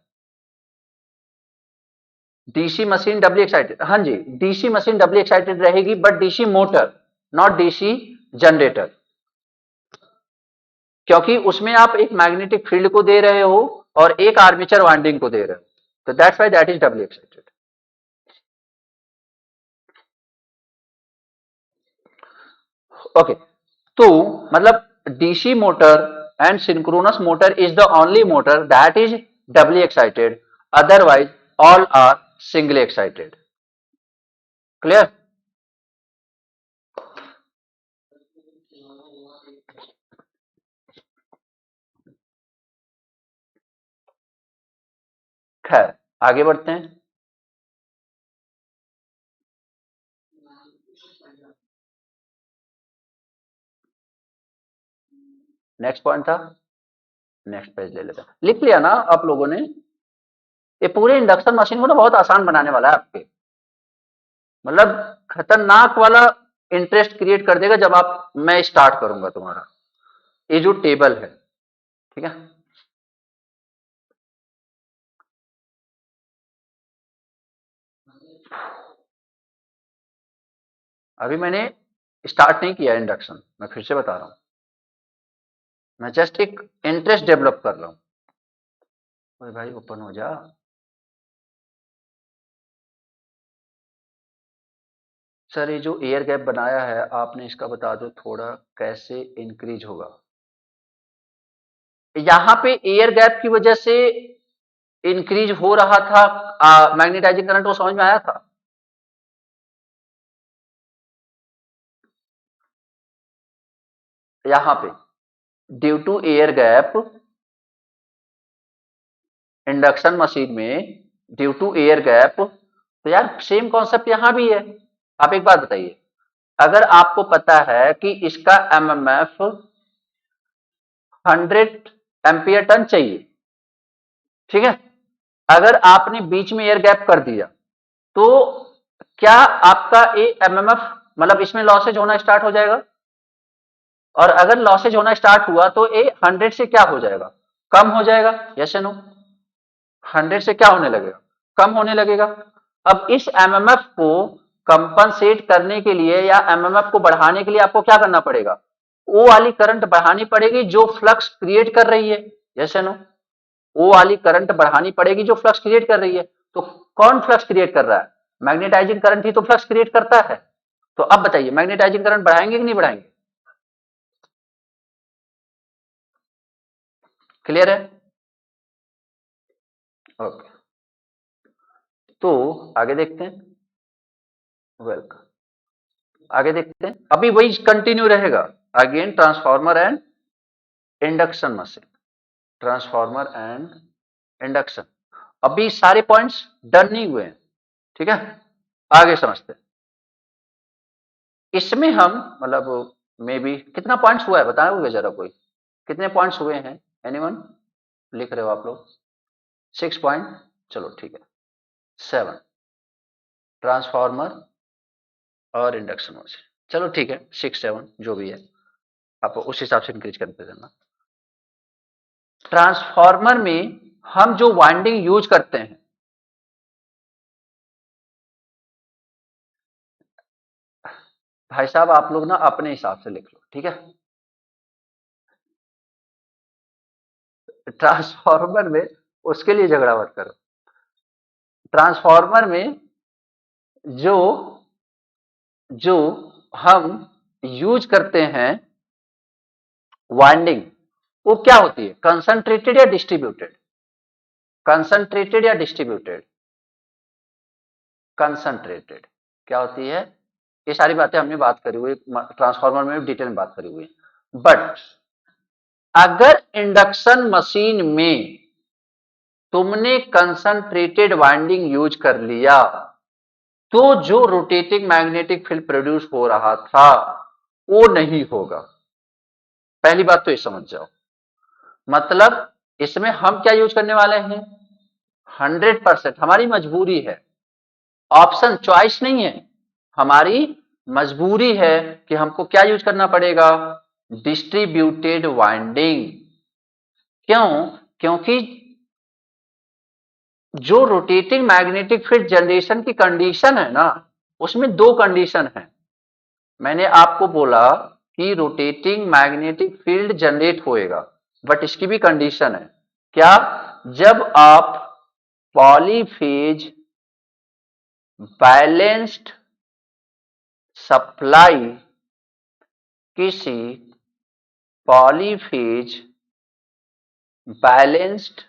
Speaker 1: डीसी मशीन डब्ल्यू एक्साइटेड, हाँ जी, डीसी मशीन डब्ल्यू एक्साइटेड रहेगी, but DC motor not DC generator, क्योंकि उसमें आप एक मैग्नेटिक फील्ड को दे रहे हो और एक आर्मेचर वाइंडिंग को दे रहे हो, तो that's why that is doubly excited. Okay, तो मतलब DC motor and synchronous motor is the only motor that is doubly excited, otherwise all are single excited. Clear? खैर आगे बढ़ते हैं। नेक्स्ट पॉइंट था, नेक्स्ट पेज ले लेते हैं। लिख लिया ना आप लोगों ने? ये पूरे इंडक्शन मशीन को ना बहुत आसान बनाने वाला है आपके, मतलब खतरनाक वाला इंटरेस्ट क्रिएट कर देगा जब आप, मैं स्टार्ट करूंगा तुम्हारा ये जो टेबल है। ठीक है, अभी मैंने स्टार्ट नहीं किया इंडक्शन, मैं फिर से बता रहा हूं, मैं जस्ट एक इंटरेस्ट डेवलप कर रहा हूं। ओए भाई ओपन हो जा। सर ये जो एयर गैप बनाया है आपने, इसका बता दो थोड़ा कैसे इंक्रीज होगा? यहां पे एयर गैप की वजह से इंक्रीज हो रहा था मैग्नेटाइजिंग करंट, वो समझ में आया था? यहां पे due to air gap induction machine में, ड्यू टू एयर गैप, तो यार सेम कॉन्सेप्ट यहां भी है। आप एक बात बताइए, अगर आपको पता है कि इसका एमएमएफ 100 एम्पियर टर्न चाहिए, ठीक है, अगर आपने बीच में एयर गैप कर दिया तो क्या आपका ए एमएमएफ, मतलब इसमें लॉसेज होना स्टार्ट हो जाएगा? और अगर लॉसेज होना स्टार्ट हुआ तो ए 100 से क्या हो जाएगा, कम हो जाएगा, यस या नो? 100 से क्या होने लगेगा, कम होने लगेगा। अब इस एमएमएफ को कंपनसेट करने के लिए या एमएमएफ को बढ़ाने के लिए आपको क्या करना पड़ेगा? ओ वाली करंट बढ़ानी पड़ेगी जो फ्लक्स क्रिएट कर रही है, यस या नो? ओ वाली करंट बढ़ानी पड़ेगी जो फ्लक्स क्रिएट कर रही है। तो कौन फ्लक्स क्रिएट कर रहा है? मैग्नेटाइजिंग करंट ही तो फ्लक्स क्रिएट करता है। तो अब बताइए मैग्नेटाइजिंग करंट बढ़ाएंगे कि नहीं बढ़ाएंगे? क्लियर है? ओके, तो आगे देखते हैं। वेलकम। आगे देखते हैं, अभी वही कंटिन्यू रहेगा। Again transformer and induction machine, transformer and induction. अभी सारे पॉइंट्स डन नहीं हुए हैं, ठीक है? आगे समझते हैं। इसमें हम मतलब मे बी कितना पॉइंट्स हुआ है बताओगे जरा कोई, कितने पॉइंट्स हुए हैं? एनीवन? लिख रहे हो आप लोग? 6 पॉइंट, चलो ठीक है। 7 ट्रांसफार्मर और इंडक्शन मशीन, चलो ठीक है, 6 7 जो भी है आप उस हिसाब से इंक्रीज करते रहना। ट्रांसफार्मर में हम जो वाइंडिंग यूज करते हैं, भाई साहब आप लोग ना अपने हिसाब से लिख लो, ठीक है? ट्रांसफार्मर में उसके लिए झगड़ा मत करो। ट्रांसफार्मर में जो जो हम यूज करते हैं वाइंडिंग, वो क्या होती है? कंसंट्रेटेड या डिस्ट्रीब्यूटेड? कंसंट्रेटेड या डिस्ट्रीब्यूटेड? कंसंट्रेटेड। क्या होती है? ये सारी बातें हमने बात करी हुई, ट्रांसफार्मर में डिटेल में बात करी हुई है। बट अगर इंडक्शन मशीन में तुमने कंसंट्रेटेड वाइंडिंग यूज कर लिया तो जो रोटेटिंग मैग्नेटिक फील्ड प्रोड्यूस हो रहा था वो नहीं होगा। पहली बात तो ये समझ जाओ। मतलब इसमें हम क्या यूज करने वाले हैं? 100% हमारी मजबूरी है, ऑप्शन चॉइस नहीं है, हमारी मजबूरी है कि हमको क्या यूज करना पड़ेगा? Distributed winding. क्यों? क्योंकि जो रोटेटिंग मैग्नेटिक फील्ड जनरेशन की कंडीशन है ना, उसमें दो कंडीशन है। मैंने आपको बोला कि रोटेटिंग मैग्नेटिक फील्ड जनरेट होएगा, बट इसकी भी कंडीशन है। क्या? जब आप पॉलीफेज बैलेंस्ड सप्लाई किसी पॉलीफेज बैलेंस्ड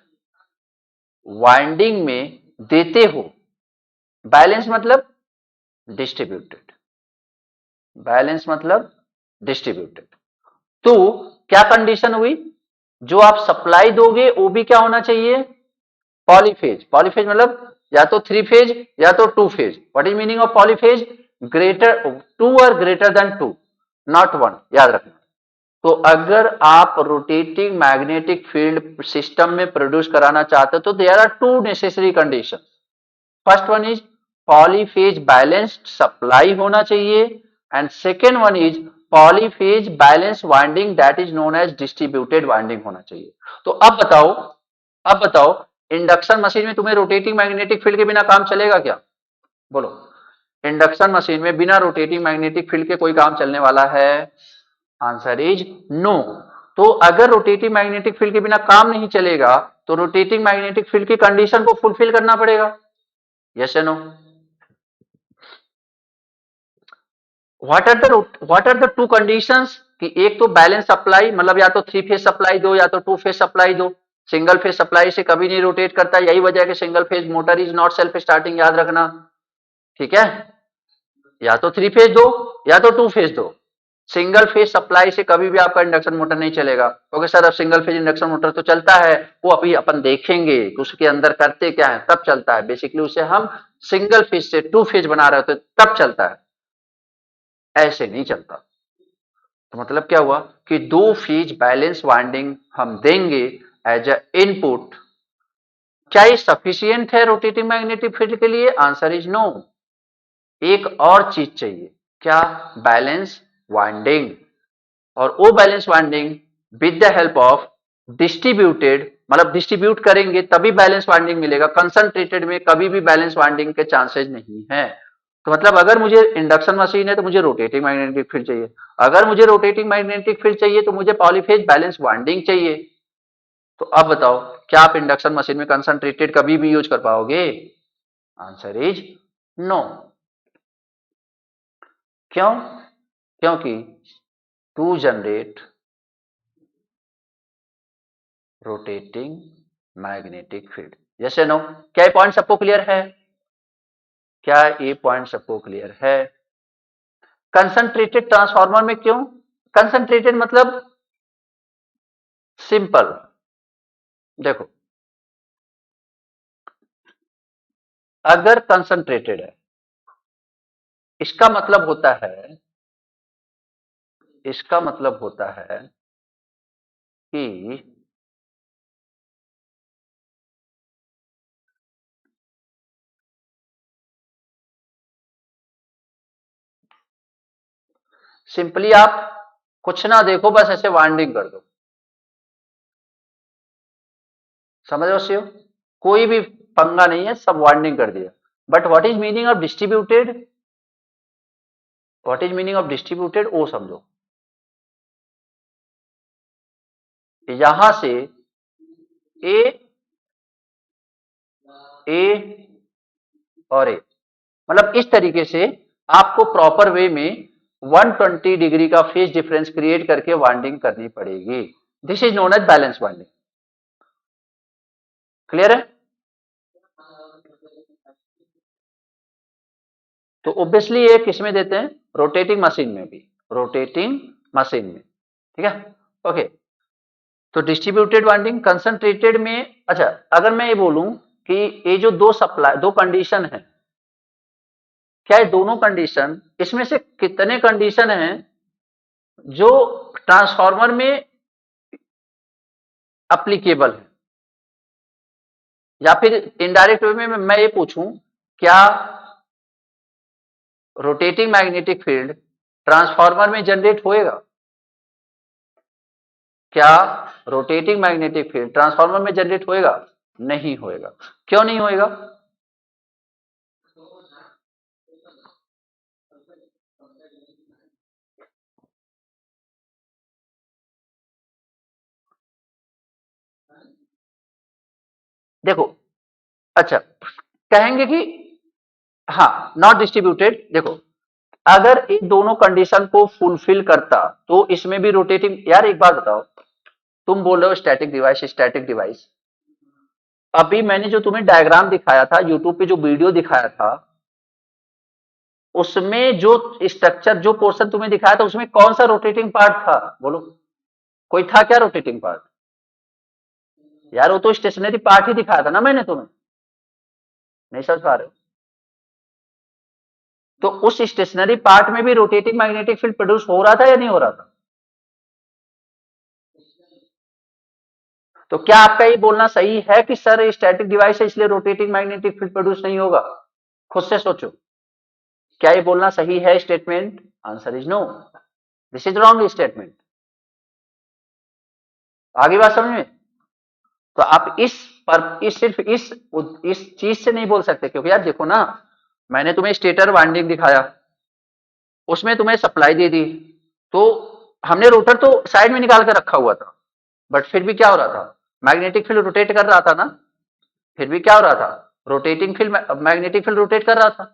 Speaker 1: वाइंडिंग में देते हो, बैलेंस मतलब डिस्ट्रीब्यूटेड, बैलेंस मतलब डिस्ट्रीब्यूटेड, तो क्या कंडीशन हुई? जो आप सप्लाई दोगे वो भी क्या होना चाहिए? पॉलीफेज। पॉलीफेज मतलब या तो 3 फेज या तो 2 phase. What is meaning of polyphase? Greater 2 और ग्रेटर देन 2, नॉट 1, याद रखना। तो अगर आप रोटेटिंग मैग्नेटिक फील्ड सिस्टम में प्रोड्यूस कराना चाहते हो तो there are two necessary condition. First one is polyphase balanced supply होना चाहिए and second one is polyphase balance winding that is known as distributed winding होना चाहिए। तो अब बताओ इंडक्शन मशीन में तुम्हें रोटेटिंग मैग्नेटिक फील्ड के बिना काम चलेगा क्या? बोलो, इंडक्शन मशीन में बिना रोटेटिंग मैग्नेटिक फील्ड के कोई काम चलने वाला है? Answer is no. तो अगर रोटेटिंग मैग्नेटिक फील्ड के बिना काम नहीं चलेगा तो रोटेटिंग मैग्नेटिक फील्ड की कंडीशन को फुलफिल करना पड़ेगा। यस या no? What are the two conditions? कि एक तो बैलेंस सप्लाई, मतलब या तो 3 फेज सप्लाई दो या तो 2 फेज सप्लाई दो। सिंगल फेज सप्लाई से कभी नहीं रोटेट करता, यही वजह है कि single phase motor is not self starting, याद रखना, ठीक है? या तो 3 फेज दो या तो 2 फेज दो। सिंगल फेज सप्लाई से कभी भी आपका इंडक्शन मोटर नहीं चलेगा। क्योंकि सर अब सिंगल फेज इंडक्शन मोटर तो चलता है, वो अभी अपन देखेंगे कि उसके अंदर करते क्या है, तब चलता है। बेसिकली उसे हम सिंगल फेज से 2 फेज बना रहे होते तब चलता है, ऐसे नहीं चलता। तो मतलब क्या हुआ कि 2 फेज बैलेंस वाइंडिंग हम देंगे एज अ इनपुट। क्या ये सफिशियंट है रोटेटिंग मैग्नेटिक फील्ड के लिए? Answer is no. एक और चीज चाहिए, क्या? Balance winding. और वो balance winding with the help of distributed, मतलब डिस्ट्रीब्यूट करेंगे तभी बैलेंस वाइंडिंग मिलेगा। कंसंट्रेटेड में कभी भी बैलेंस वाइंडिंग के चांसेस नहीं है। तो मतलब अगर मुझे इंडक्शन मशीन है तो मुझे रोटेटिंग मैग्नेटिक फील्ड चाहिए, अगर मुझे रोटेटिंग मैग्नेटिक फील्ड चाहिए तो मुझे पॉलीफेज बैलेंस वाइंडिंग चाहिए। तो अब बताओ, क्या आप इंडक्शन मशीन में कंसंट्रेटेड कभी भी यूज कर पाओगे? Answer is no. क्यों? क्योंकि to generate rotating magnetic field. जैसे नो, क्या ये पॉइंट सबको क्लियर है? क्या ये पॉइंट सबको क्लियर है? कंसंट्रेटेड ट्रांसफार्मर में क्यों कंसंट्रेटेड? मतलब सिंपल, देखो, अगर कंसंट्रेटेड है, इसका मतलब होता है, इसका मतलब होता है कि सिंपली आप कुछ ना देखो, बस ऐसे वाइंडिंग कर दो। समझ रहे हो? कोई भी पंगा नहीं है, सब वाइंडिंग कर दिया। But what is meaning of distributed? What is meaning of distributed वो समझो। यहां से ए, ए और ए, मतलब इस तरीके से आपको प्रॉपर वे में 120 डिग्री का फेज डिफरेंस क्रिएट करके वाइंडिंग करनी पड़ेगी। This is known as balance winding. Clear है? तो ऑब्वियसली ये किसमें देते हैं? रोटेटिंग मशीन में भी, रोटेटिंग मशीन में। ठीक है, ओके। तो डिस्ट्रीब्यूटेड वाइंडिंग कंसंट्रेटेड में, अच्छा, अगर मैं ये बोलूं कि ये जो दो सप्लाई, दो कंडीशन है, क्या ये दोनों कंडीशन, इसमें से कितने कंडीशन हैं जो ट्रांसफार्मर में अप्लीकेबल है? या फिर इनडायरेक्ट वे में मैं ये पूछूं, क्या रोटेटिंग मैग्नेटिक फील्ड ट्रांसफार्मर में जनरेट होएगा? क्या रोटेटिंग मैग्नेटिक फील्ड ट्रांसफार्मर में जनरेट होएगा? नहीं होएगा। क्यों नहीं होएगा? देखो, अच्छा, कहेंगे कि हाँ नॉट डिस्ट्रीब्यूटेड। देखो, अगर इन दोनों कंडीशन को फुलफिल करता तो इसमें भी रोटेटिंग। यार एक बात बताओ, तुम बोल रहे हो स्टैटिक डिवाइस, स्टैटिक डिवाइस, अभी मैंने जो तुम्हें डायग्राम दिखाया था, यूट्यूब पे जो वीडियो दिखाया था, उसमें जो स्ट्रक्चर, जो पोर्शन तुम्हें दिखाया था, उसमें कौन सा रोटेटिंग पार्ट था? बोलो, कोई था क्या रोटेटिंग पार्ट? यार वो तो स्टेशनरी पार्ट ही दिखाया था ना मैंने तुम्हें। नहीं समझ पा रहे हो? तो उस स्टेशनरी पार्ट में भी रोटेटिंग मैग्नेटिक फील्ड प्रोड्यूस हो रहा था या नहीं हो रहा था? तो क्या आपका ये बोलना सही है कि सर स्टैटिक डिवाइस है इसलिए रोटेटिंग मैग्नेटिक फील्ड प्रोड्यूस नहीं होगा? खुद से सोचो, क्या ये बोलना सही है statement? Answer is no, this is wrong statement. आगे बात समझ में? तो आप इस सिर्फ इस चीज से नहीं बोल सकते, क्योंकि यार देखो ना, मैंने तुम्हें स्टेटर वाइंडिंग दिखाया, उसमें तुम्हें सप्लाई दे दी, तो हमने रोटर तो साइड में निकाल कर रखा हुआ था, बट फिर भी क्या हो रहा था? मैग्नेटिक फील्ड रोटेट कर रहा था ना। फिर भी क्या हो रहा था? Rotating field, magnetic field rotate कर रहा था।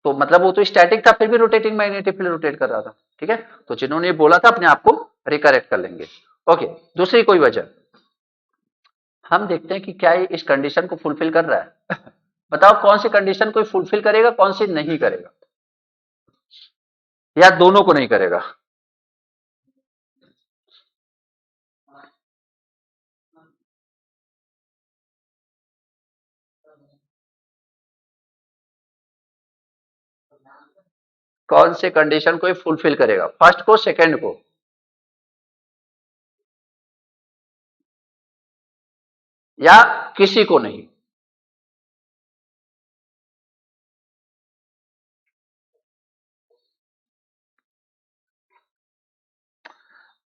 Speaker 1: तो मतलब वो तो स्टैटिक था, फिर भी रोटेटिंग मैग्नेटिक फील्ड रोटेट कर रहा था। ठीक है, तो जिन्होंने ये बोला था अपने आप को रिकरेक्ट कर लेंगे। ओके, दूसरी कोई वजह, हम देखते हैं कि क्या ये इस कंडीशन को फुलफिल कर रहा है। बताओ कौन सी कंडीशन को फुलफिल करेगा, कौन सी नहीं करेगा, या दोनों को नहीं करेगा? कौन से कंडीशन को फुलफिल करेगा, फर्स्ट को, सेकंड को, या किसी को नहीं?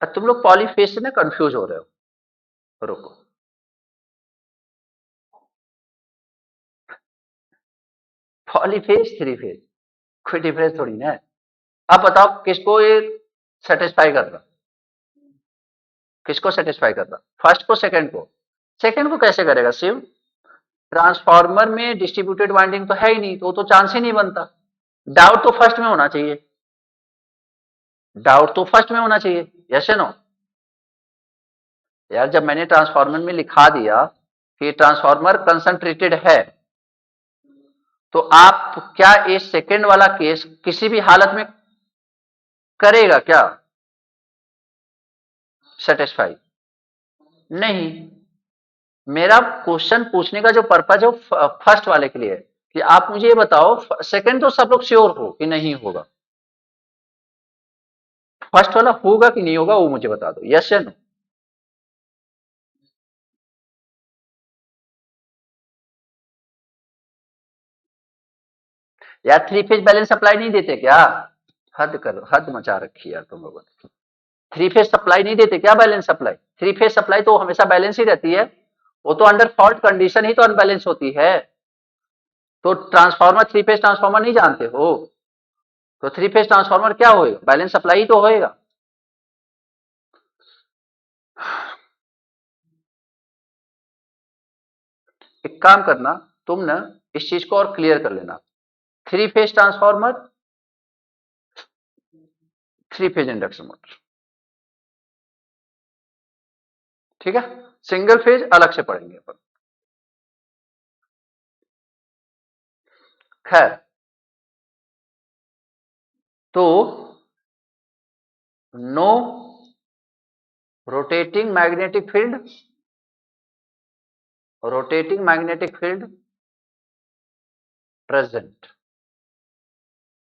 Speaker 1: अब तुम लोग पॉलीफेज से ना कंफ्यूज हो रहे हो। रुको, पॉलीफेज थ्री फेज कोई डिफरेंस थोड़ी ना है। आप बताओ किसको ये सेटिस्फाई कर रहा, किसको सेटिस्फाई कर रहा, फर्स्ट को, सेकंड को? सेकंड को कैसे करेगा शिव? ट्रांसफार्मर में डिस्ट्रीब्यूटेड वाइंडिंग तो है ही नहीं, तो वो तो चांस ही नहीं बनता। डाउट तो फर्स्ट में होना चाहिए। डाउट तो फर्स्ट में होना चाहिए, यस या नो? यार जब मैंने ट्रांसफार्मर में लिखा दिया कि ट्रांसफार्मर कंसंट्रेटेड है, तो आप क्या ये सेकंड वाला केस किसी भी हालत में करेगा क्या सेटिस्फाई? नहीं। मेरा क्वेश्चन पूछने का जो पर्पज है वो फर्स्ट वाले के लिए है कि आप मुझे ये बताओ, सेकंड तो सब लोग श्योर हो कि नहीं होगा, फर्स्ट वाला होगा कि नहीं होगा वो मुझे बता दो, यस या नो? यार थ्री फेज बैलेंस सप्लाई नहीं देते क्या? हद करो, हद मचा रखी यार तुम लोगों ने। थ्री फेज सप्लाई नहीं देते क्या? Balance supply, three phase supply तो हमेशा बैलेंस ही रहती है, वो तो अंडर फॉल्ट कंडीशन ही तो अनबैलेंस होती है। तो ट्रांसफार्मर, थ्री फेज ट्रांसफार्मर नहीं जानते हो? तो थ्री फेज ट्रांसफार्मर क्या होएगा? बैलेंस सप्लाई ही तो होएगा। एक काम करना, तुम ना इस चीज को और क्लियर कर लेना, three phase transformer, three phase induction motor, ठीक है? सिंगल फेज अलग से पढ़ेंगे अपन। खैर, तो no rotating magnetic field, rotating magnetic field present,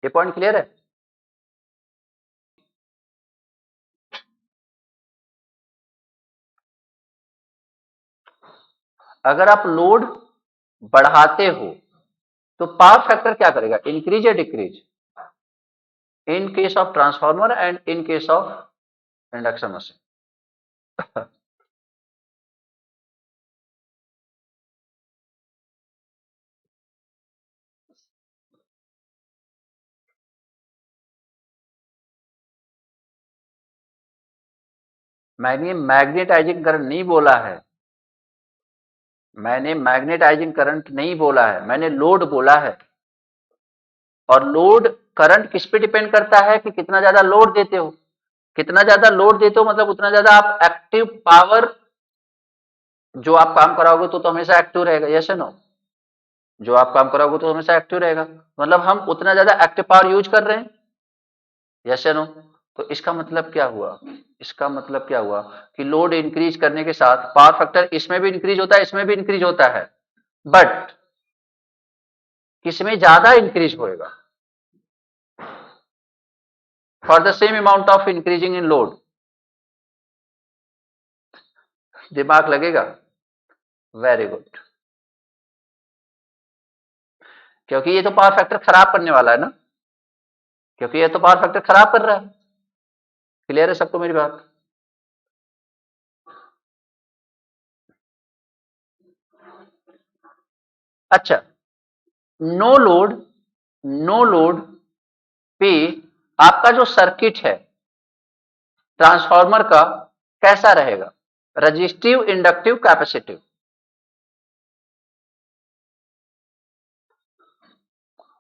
Speaker 1: ये पॉइंट क्लियर है? अगर आप लोड बढ़ाते हो तो पावर फैक्टर क्या करेगा? इंक्रीज या decrease? In case of transformer and in case of induction machine. मैंने मैग्नेटाइजिंग करंट नहीं बोला है, मैंने मैग्नेटाइजिंग करंट नहीं बोला है, मैंने लोड बोला है। और लोड करंट किस पे डिपेंड करता है कि कितना ज्यादा लोड देते हो। कितना ज्यादा लोड देते हो मतलब उतना ज्यादा आप एक्टिव पावर, जो आप काम कराओगे तो हमेशा एक्टिव रहेगा, यस नो? जो आप काम कराओगे तो हमेशा एक्टिव रहेगा, मतलब हम उतना ज्यादा एक्टिव पावर यूज कर रहे हैं, यस नो? तो इसका मतलब क्या हुआ? इसका मतलब क्या हुआ कि लोड इंक्रीज करने के साथ पावर फैक्टर इसमें भी इंक्रीज होता है, इसमें भी इंक्रीज होता है, बट किसमें ज्यादा इंक्रीज होएगा? For the same amount of increasing in load. दिमाग लगेगा? Very good. क्योंकि ये तो पावर फैक्टर खराब करने वाला है ना, क्योंकि ये तो पावर फैक्टर खराब कर रहा है। क्लियर है सबको मेरी बात? अच्छा, नो लोड, नो लोड पे आपका जो सर्किट है ट्रांसफार्मर का कैसा रहेगा? Resistive, inductive, capacitive?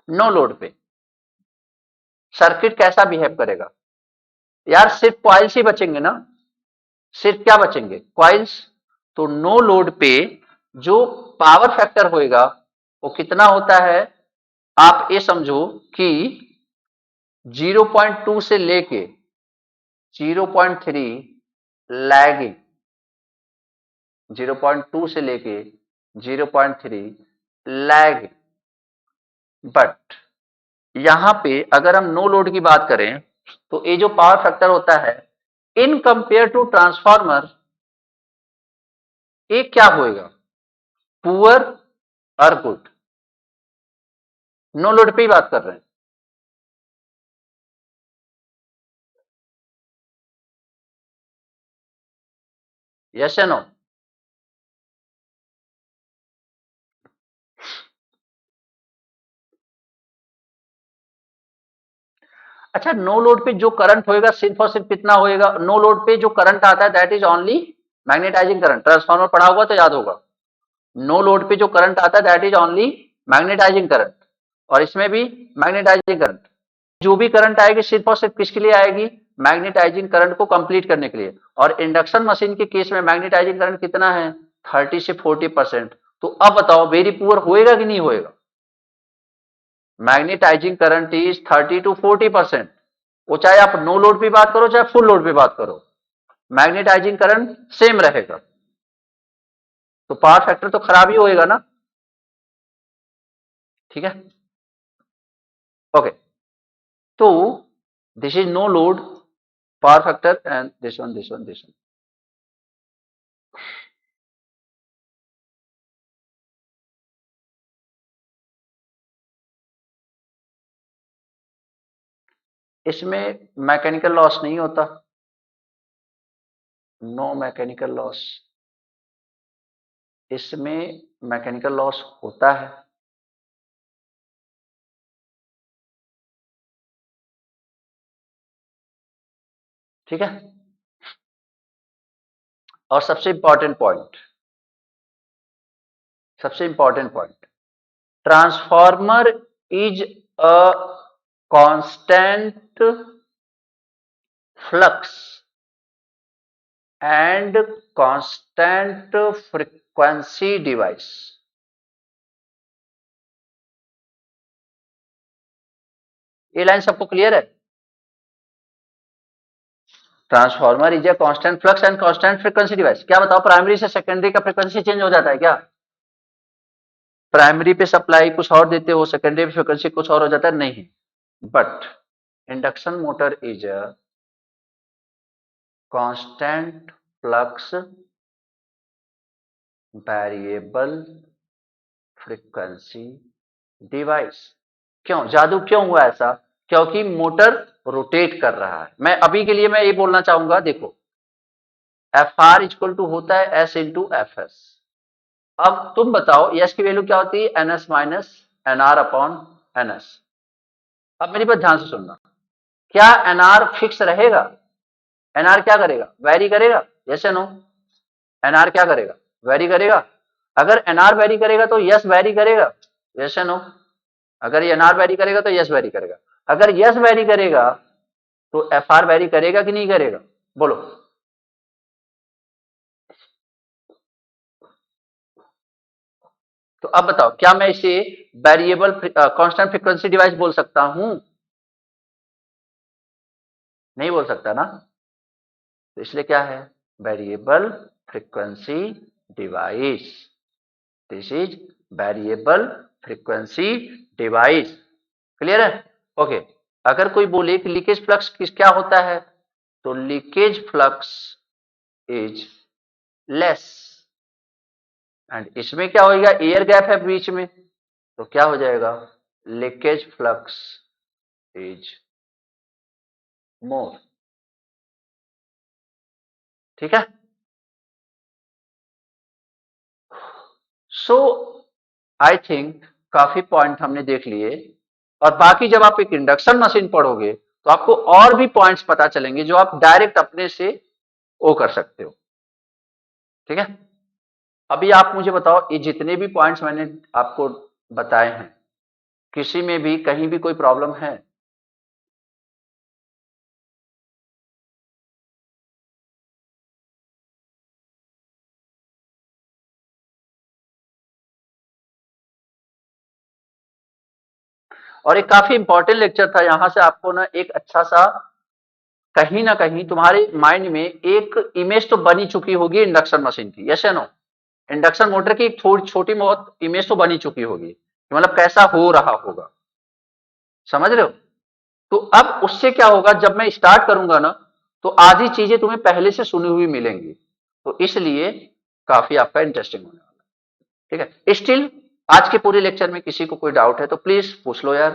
Speaker 1: No load पे सर्किट कैसा बिहेव करेगा? यार सिर्फ कॉइल्स ही बचेंगे ना, सिर्फ क्या बचेंगे? कॉइल्स। तो नो लोड पे जो पावर फैक्टर होएगा वो कितना होता है? आप ये समझो कि 0.2 से लेके 0.3 लैगिंग, 0.2 से लेके 0.3 लैग। बट यहां पे अगर हम नो लोड की बात करें तो ये जो पावर फैक्टर होता है इन कंपेयर टू ट्रांसफार्मर, ये क्या होएगा? पुअर और गुड? नो लोड पे ही बात कर रहे हैं, यस या नो? अच्छा, नो लोड पे जो करंट होएगा सिर्फ और सिर्फ कितना होएगा? नो लोड पे जो करंट आता है that is only magnetising current. Transformer पढ़ा होगा तो याद होगा। नो लोड पे जो करंट आता है that is only magnetising current, और इसमें भी मैग्नेटाइजिंग करंट। जो भी करंट आएगी सिर्फ और सिर्फ किसके लिए आएगी? मैग्नेटाइजिंग करंट को कंप्लीट करने के लिए। और इंडक्शन मशीन के केस में मैग्नेटाइजिंग करंट कितना है? 30 से 40%। तो अब बताओ वेरी पुअर होएगा कि नहीं होएगा? Magnetising current is 30 to 40%। वो चाहे आप नो लोड पे बात करो चाहे फुल लोड पे बात करो, मैग्नेटाइजिंग करंट सेम रहेगा। तो पावर फैक्टर तो खराब ही होएगा ना। ठीक है, ओके। तो this is no load power factor and this one this one this one. इसमें मैकेनिकल लॉस नहीं होता, नो मैकेनिकल लॉस। इसमें मैकेनिकल लॉस होता है। ठीक है, और सबसे important point, transformer is a constant flux and constant frequency device. ये लाइन सबको क्लियर है? Transformer is a constant flux and constant frequency device. क्या बताओ, प्राइमरी से सेकेंडरी का फ्रीक्वेंसी चेंज हो जाता है क्या? प्राइमरी पे सप्लाई कुछ और देते हो, सेकेंडरी पे फ्रीक्वेंसी कुछ और हो जाता है? नहीं। But induction motor is a constant flux variable frequency device. क्यों जादू क्यों हुआ ऐसा? क्योंकि मोटर रोटेट कर रहा है। मैं अभी के लिए मैं ये बोलना चाहूंगा, देखो एफ आर इक्वल टू होता है एस इंटू एफ एस। अब तुम बताओ एस की वैल्यू क्या होती है? N S minus N R upon N S. अब मेरी बात ध्यान से सुनना, क्या एन आर फिक्स रहेगा? एन आर क्या करेगा? वैरी करेगा। यस या नो? एन आर क्या करेगा? वैरी करेगा। अगर एन आर वैरी करेगा तो यस वैरी करेगा। यस या नो? अगर एन आर वैरी करेगा तो यस वैरी करेगा। अगर यस वैरी करेगा तो एफ आर वैरी करेगा कि नहीं करेगा? बोलो। तो अब बताओ, क्या मैं इसे वेरिएबल कांस्टेंट फ्रीक्वेंसी डिवाइस बोल सकता हूं? नहीं बोल सकता ना। तो इसलिए क्या है? Variable frequency device. This is variable frequency device. Clear है? ओके। अगर कोई बोले कि लीकेज फ्लक्स किस क्या होता है, तो leakage flux is less. And इसमें क्या होगा? एयर गैप है बीच में, तो क्या हो जाएगा? Leakage flux is more. ठीक है। सो आई थिंक काफी पॉइंट हमने देख लिए, और बाकी जब आप एक इंडक्शन मशीन पढ़ोगे तो आपको और भी पॉइंट्स पता चलेंगे जो आप डायरेक्ट अपने से वो कर सकते हो। ठीक है, अभी आप मुझे बताओ, ये जितने भी पॉइंट्स मैंने आपको बताए हैं, किसी में भी कहीं भी कोई प्रॉब्लम है? और एक काफी इंपॉर्टेंट लेक्चर था, यहां से आपको ना एक अच्छा सा कहीं ना कहीं तुम्हारे माइंड में एक इमेज तो बनी चुकी होगी इंडक्शन मशीन की। यस या नो? इंडक्शन मोटर की एक थोड़ी छोटी बहुत इमेज तो बनी चुकी होगी, मतलब कैसा हो रहा होगा। समझ रहे हो? तो अब उससे क्या होगा, जब मैं स्टार्ट करूंगा ना, तो आधी चीजें तुम्हें पहले से सुनी हुई मिलेंगी, तो इसलिए काफी आपका इंटरेस्टिंग होने वाला है। ठीक है, स्टिल आज के पूरे लेक्चर में किसी को कोई डाउट है तो प्लीज पूछ लो यार।